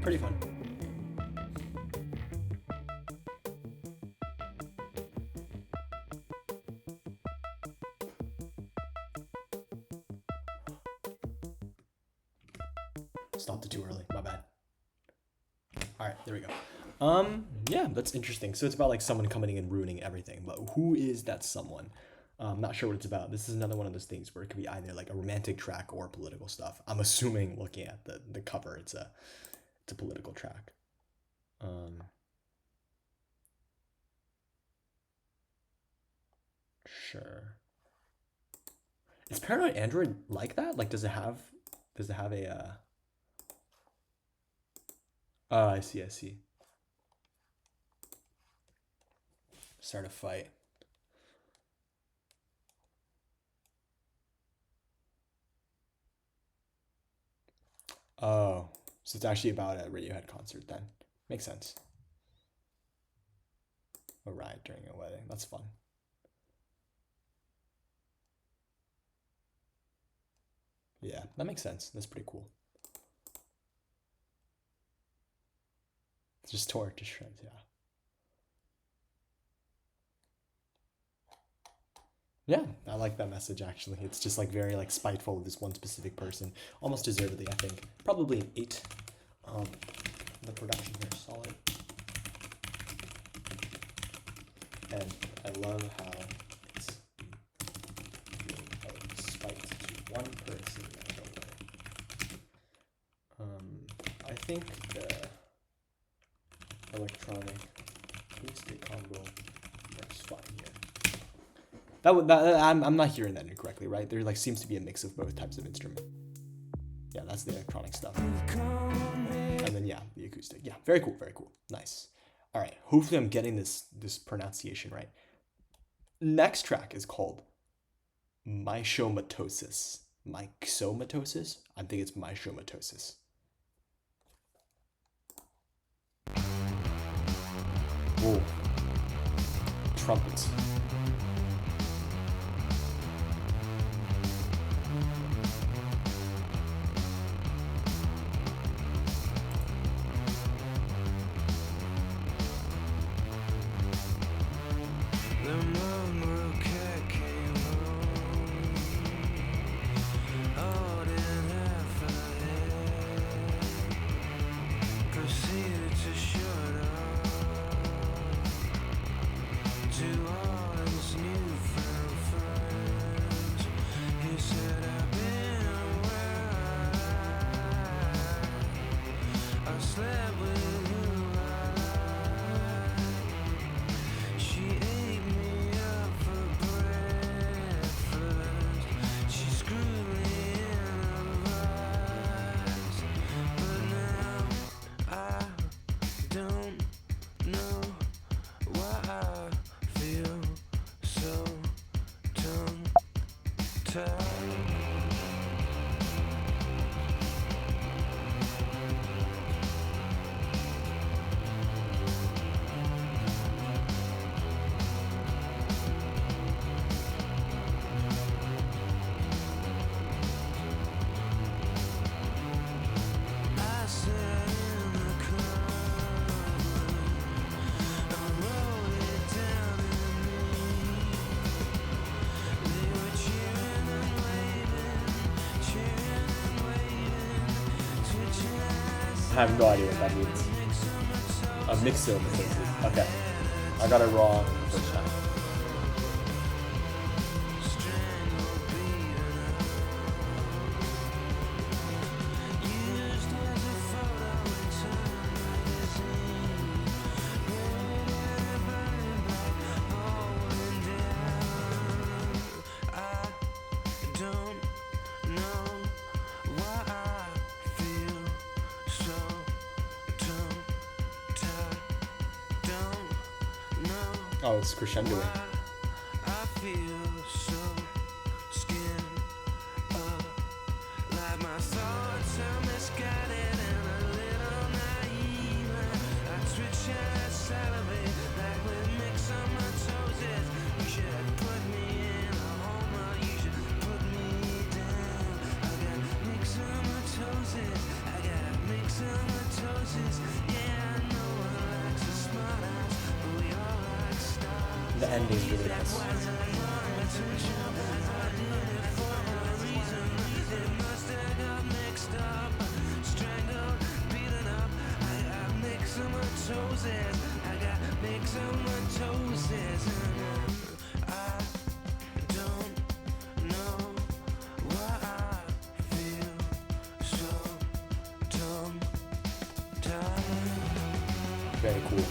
Pretty fun. Stopped it too early, my bad. All right, there we go. Yeah, that's interesting. So it's about like someone coming in and ruining everything, but who is that someone? I'm not sure what it's about. This is another one of those things where it could be either like a romantic track or political stuff. I'm assuming, looking at the cover, it's a political track. Sure. Is Paranoid Android like that? Like, does it have a Oh, I see, I see. Start a fight. Oh, so it's actually about a Radiohead concert then. Makes sense. A ride during a wedding. That's fun. Yeah, that makes sense. That's pretty cool. It's just tore to shreds, yeah. Yeah, I like that message actually. It's just like very like spiteful of this one specific person. Almost deservedly, I think. Probably an 8. The production here is solid. And I love how it's a spite to one person in a way. I think the electronic acoustic combo works fine here. I'm not hearing that incorrectly, right? There like seems to be a mix of both types of instrument. Yeah, that's the electronic stuff. And then yeah, the acoustic. Yeah, very cool, very cool. Nice. All right, hopefully I'm getting this pronunciation right. Next track is called Myxomatosis. Myxomatosis? I think it's Myxomatosis. Whoa. Trumpets. I have no idea what that means. A Myxomatosis. Okay. I got it wrong the first time. Oh, it's crescendoing. The ending is really nice. I got myxomatosis, and I don't know why I feel so dumb. Very cool.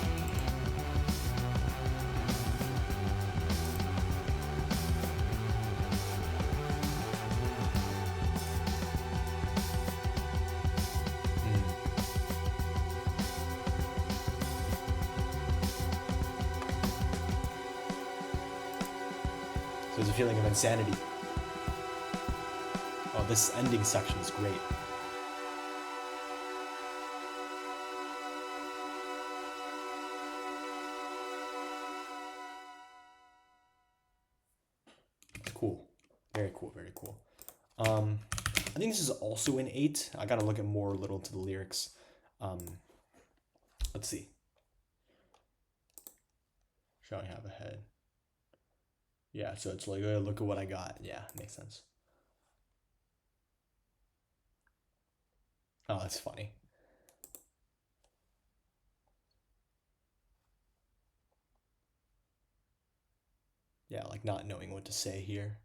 So there's a feeling of insanity. Oh, this ending section is great. Cool. Very cool, very cool. I think this is also an 8. I gotta look at more little to the lyrics. Let's see. Shall I have a head? Yeah, so it's like, oh, look at what I got. Yeah, makes sense. Oh, that's funny. Yeah, like not knowing what to say here.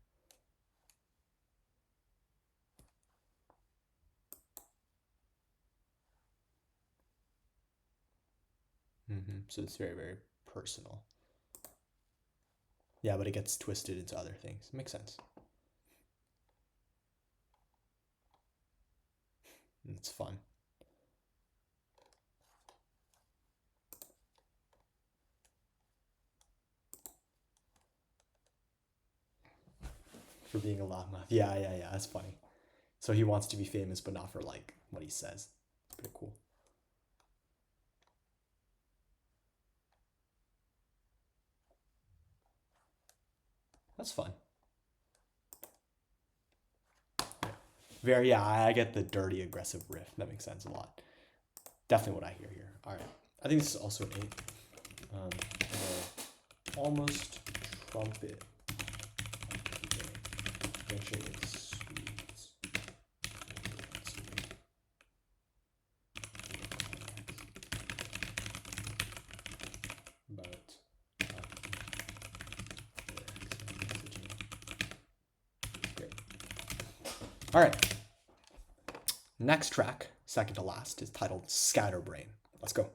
So it's very, very personal. Yeah, but it gets twisted into other things. Makes sense. It's fun. For being a loudmouth. Yeah, that's funny. So he wants to be famous, but not for like what he says. Pretty cool. That's fun. Yeah. I get the dirty, aggressive riff. That makes sense a lot. Definitely what I hear here. All right. I think this is also an 8. Almost trumpet. Finishing it sweet. But great. All right. Next track, second to last, is titled Scatterbrain. Let's go.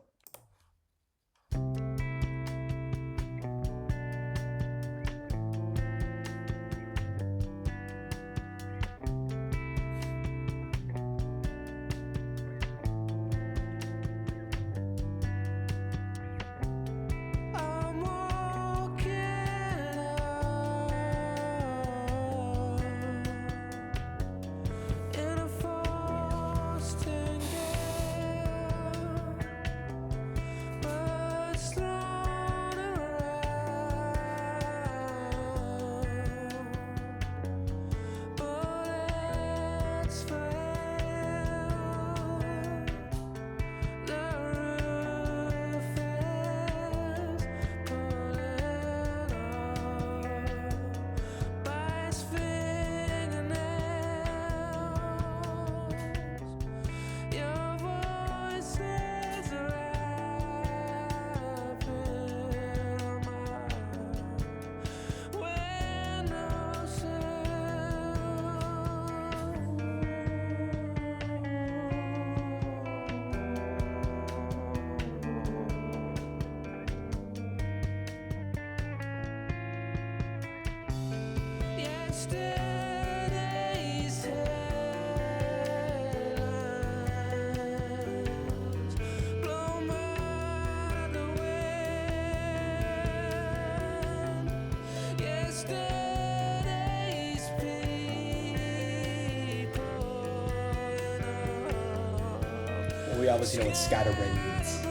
We obviously know what scatterbrain means.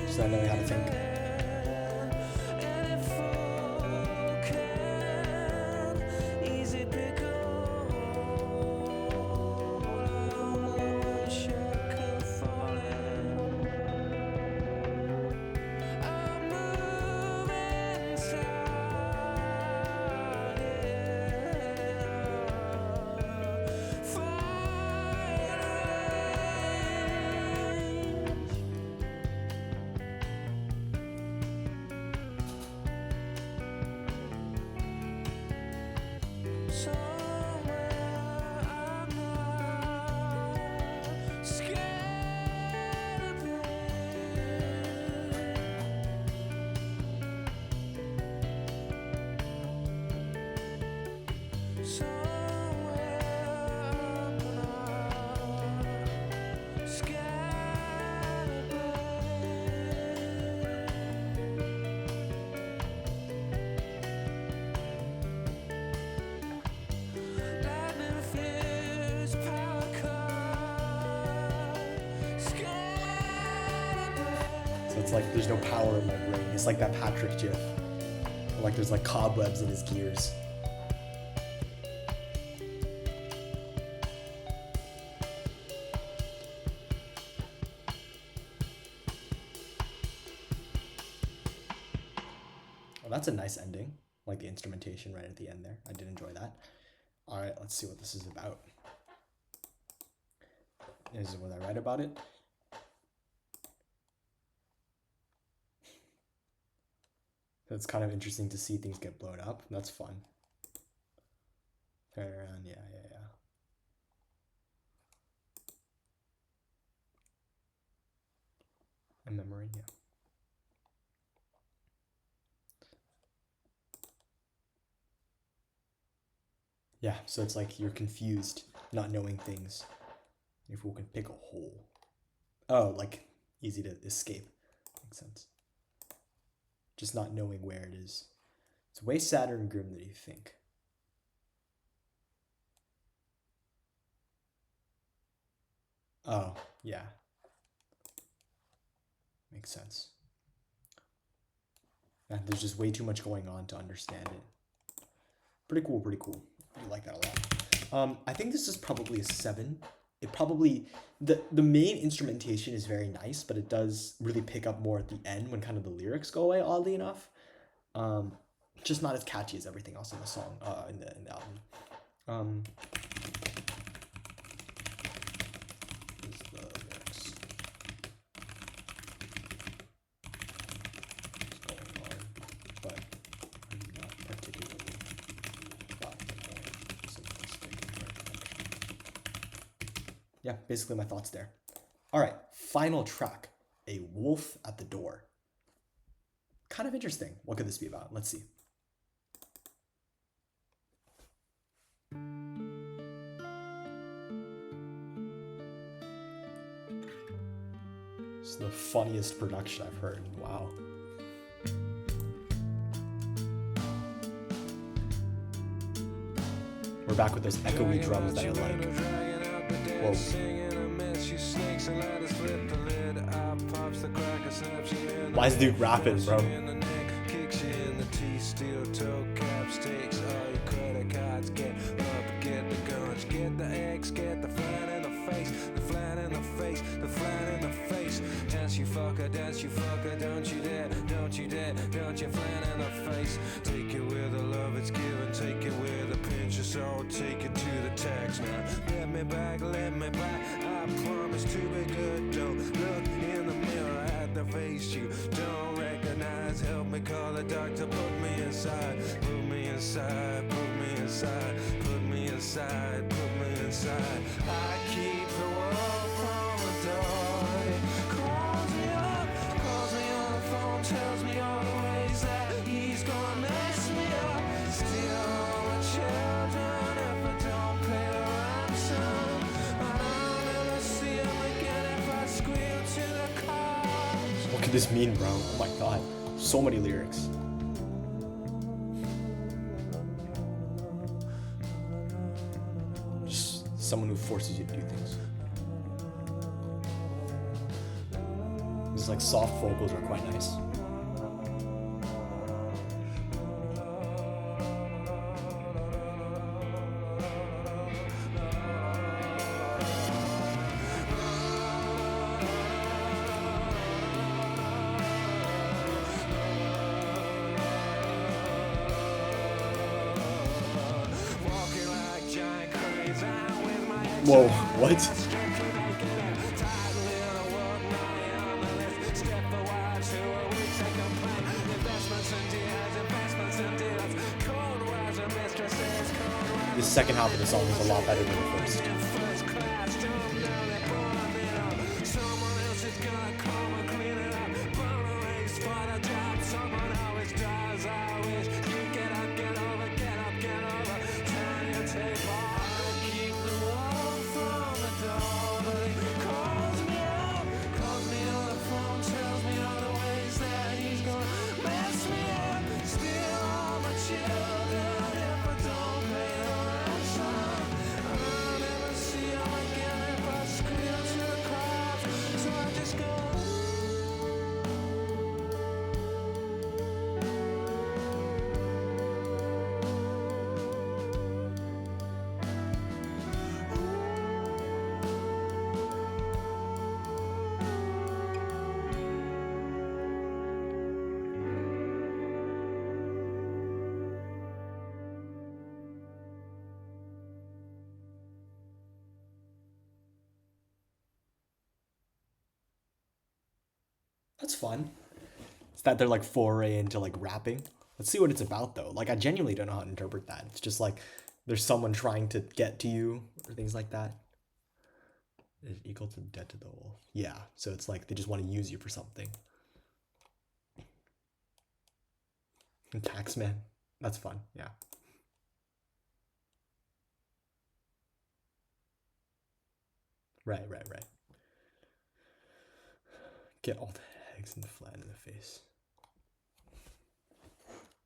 Just not knowing how to think. So it's like there's no power in my brain. It's like that Patrick gif. Like there's like cobwebs in his gears. Well, that's a nice ending. Like the instrumentation right at the end there. I did enjoy that. All right, let's see what this is about. Is what I read about it. It's kind of interesting to see things get blown up. That's fun. Turn around, yeah. A memory, yeah. Yeah, so it's like you're confused, not knowing things. If we can pick a hole. Oh, like easy to escape. Makes sense. Just not knowing where it is. It's way sadder and grim than you think. Oh, yeah. Makes sense. And there's just way too much going on to understand it. Pretty cool, pretty cool. I like that a lot. I think this is probably a 7. It probably, the main instrumentation is very nice, but it does really pick up more at the end when kind of the lyrics go away, oddly enough. Just not as catchy as everything else in the song, in the album. Here's the lyrics. What's going on, but I'm not particularly got the more simplistic. Yeah, basically my thoughts there. All right, final track, A Wolf at the Door. Kind of interesting. What could this be about? Let's see. It's the funniest production I've heard. Wow. We're back with those echoey drums that I like. Whoa. Why is dude rapping, bro? Dance, you fucker, don't you dare, don't you dare, don't you flat in the face. Take it where the love it's given, take it where the pinch is all, take it to the tax now. Let me back, I promise to be good, don't look in the mirror at the face you don't recognize. Help me call the doctor, put me inside, put me inside, put me inside, put me inside, put me inside. I keep the world from the door. Tells me all the ways that he's gonna mess me up. Steal all my children if I don't pay the ransom. I'll never see him again if I squeal to the cops. What could this mean, bro? Oh my god. So many lyrics. Just someone who forces you to do things. These like soft vocals are quite nice. Whoa, what? The second half of the song is a lot better than the first. That's fun. It's that they're like foray into like rapping. Let's see what it's about though. Like I genuinely don't know how to interpret that. It's just like there's someone trying to get to you or things like that. Is equal to debt to the wolf. Yeah, so it's like they just want to use you for something. Taxman. That's fun, yeah. Right. Get all the eggs and flat in the face.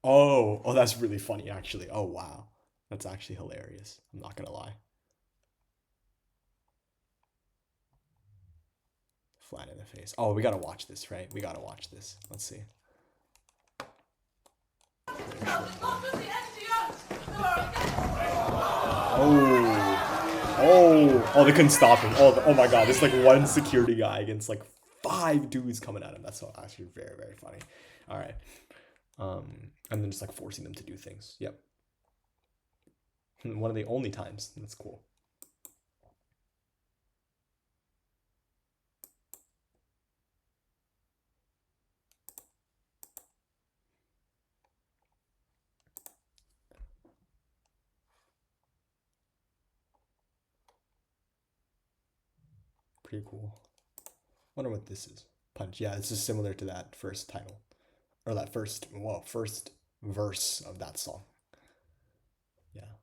Oh, that's really funny actually. Oh wow. That's actually hilarious. I'm not gonna lie. Flat in the face. Oh, we gotta watch this, right? We gotta watch this. Let's see. Oh, they couldn't stop him. Oh my god, there's like one security guy against like 5 dudes coming at him. That's actually very, very funny. All right. And then just like forcing them to do things. Yep. One of the only times. That's cool. Pretty cool. Wonder what this is. Punch. Yeah, this is similar to that first title. Or that first verse of that song. Yeah.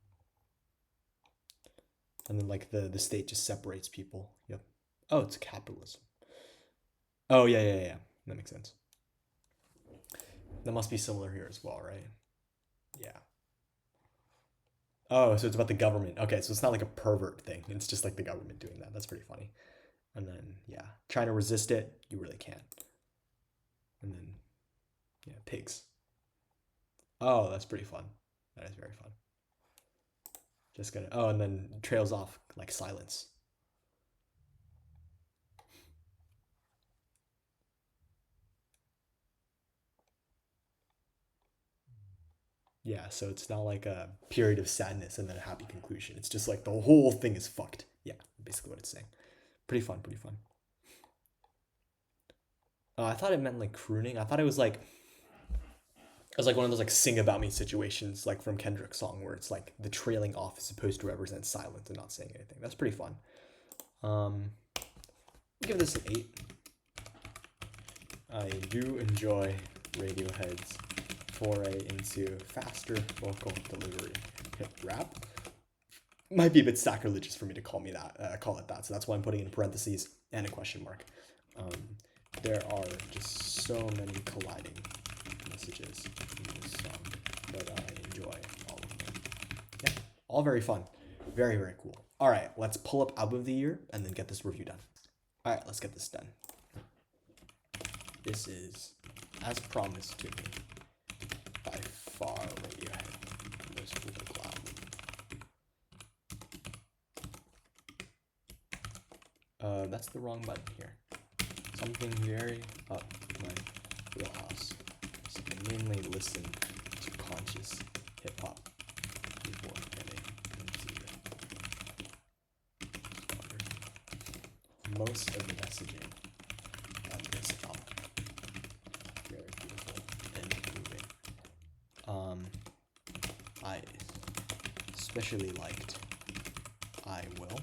And then like the state just separates people. Yep. Oh, it's capitalism. Oh yeah. That makes sense. That must be similar here as well, right? Yeah. Oh, so it's about the government. Okay, so it's not like a pervert thing. It's just like the government doing that. That's pretty funny. And then yeah, trying to resist it, you really can't. And then yeah, pigs. Oh, that's pretty fun. That is very fun. Just gonna and then trails off like silence. Yeah, so it's not like a period of sadness and then a happy conclusion. It's just like the whole thing is fucked. Yeah, basically what it's saying. Pretty fun. I thought it meant like crooning. I thought it was like one of those like sing about me situations like from Kendrick's song where it's like the trailing off is supposed to represent silence and not saying anything. That's pretty fun. I'll give this an 8. I do enjoy Radiohead's foray into faster vocal delivery hip rap. Might be a bit sacrilegious for me to call it that, so that's why I'm putting it in parentheses and a question mark. There are just so many colliding messages in this song, but I enjoy all of them. Yeah, all very fun. Very, very cool. All right, let's pull up album of the year and then get this review done. All right, let's get this done. This is, as promised to me, by far Radiohead, most political album. That's the wrong button here. Something very up my wheelhouse. So I mainly listen to conscious hip hop before getting into it. Most of the messaging of this album very beautiful and moving. I especially liked I Will,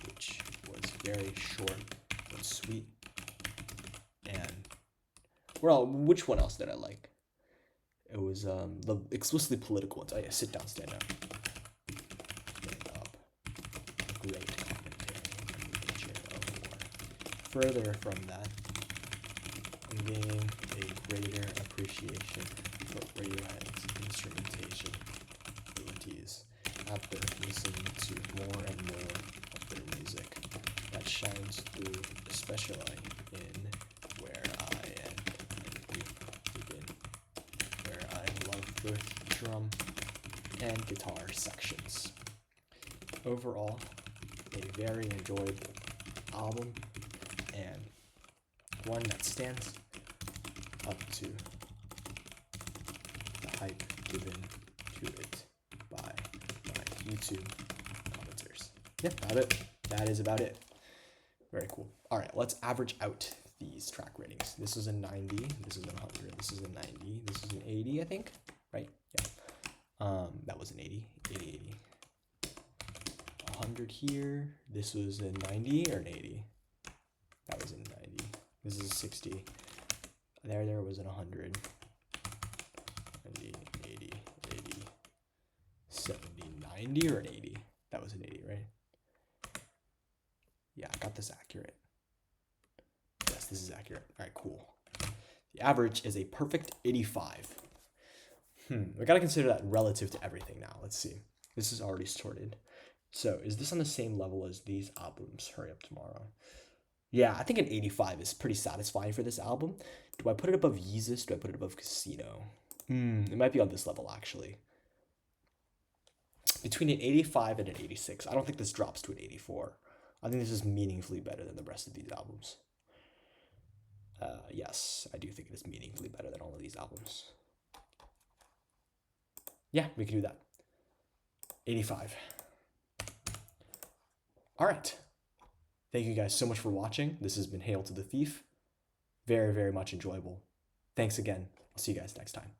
which was very short but sweet. And well, which one else did I like? It was the explicitly political ones. Oh yeah, Sit Down, Stand Up. Stand Up. Great commentary on the nature of war. Further from that, I'm gaining a greater appreciation for Radiohead's instrumentation abilities after listening to more and more of their music that shines through, especially in Where I End and You Begin, where I love both drum and guitar sections. Overall, a very enjoyable album and one that stands up to the hype given to it by my YouTube commenters. Yeah, that is about it. Very cool. All right, let's average out these track ratings. This is a 90, this is a 100, this is a 90, this is an 80, I think, right? Yeah. That was an 80, 80, 80. 100 here. This was a 90 or an 80. That was a 90. This is a 60. There was an 100. 90, 80, 80, 70, 90 or an 80. That was an 80, right? Yeah, I got this accurate. Yes, this is accurate. All right, cool. The average is a perfect 85. We gotta consider that relative to everything now. Let's see. This is already sorted. So is this on the same level as these albums? Hurry Up Tomorrow. Yeah, I think an 85 is pretty satisfying for this album. Do I put it above Yeezus? Do I put it above Casino? It might be on this level, actually. Between an 85 and an 86. I don't think this drops to an 84. I think this is meaningfully better than the rest of these albums. Yes, I do think it is meaningfully better than all of these albums. Yeah, we can do that. 85. All right. Thank you guys so much for watching. This has been Hail to the Thief. Very, very much enjoyable. Thanks again. I'll see you guys next time.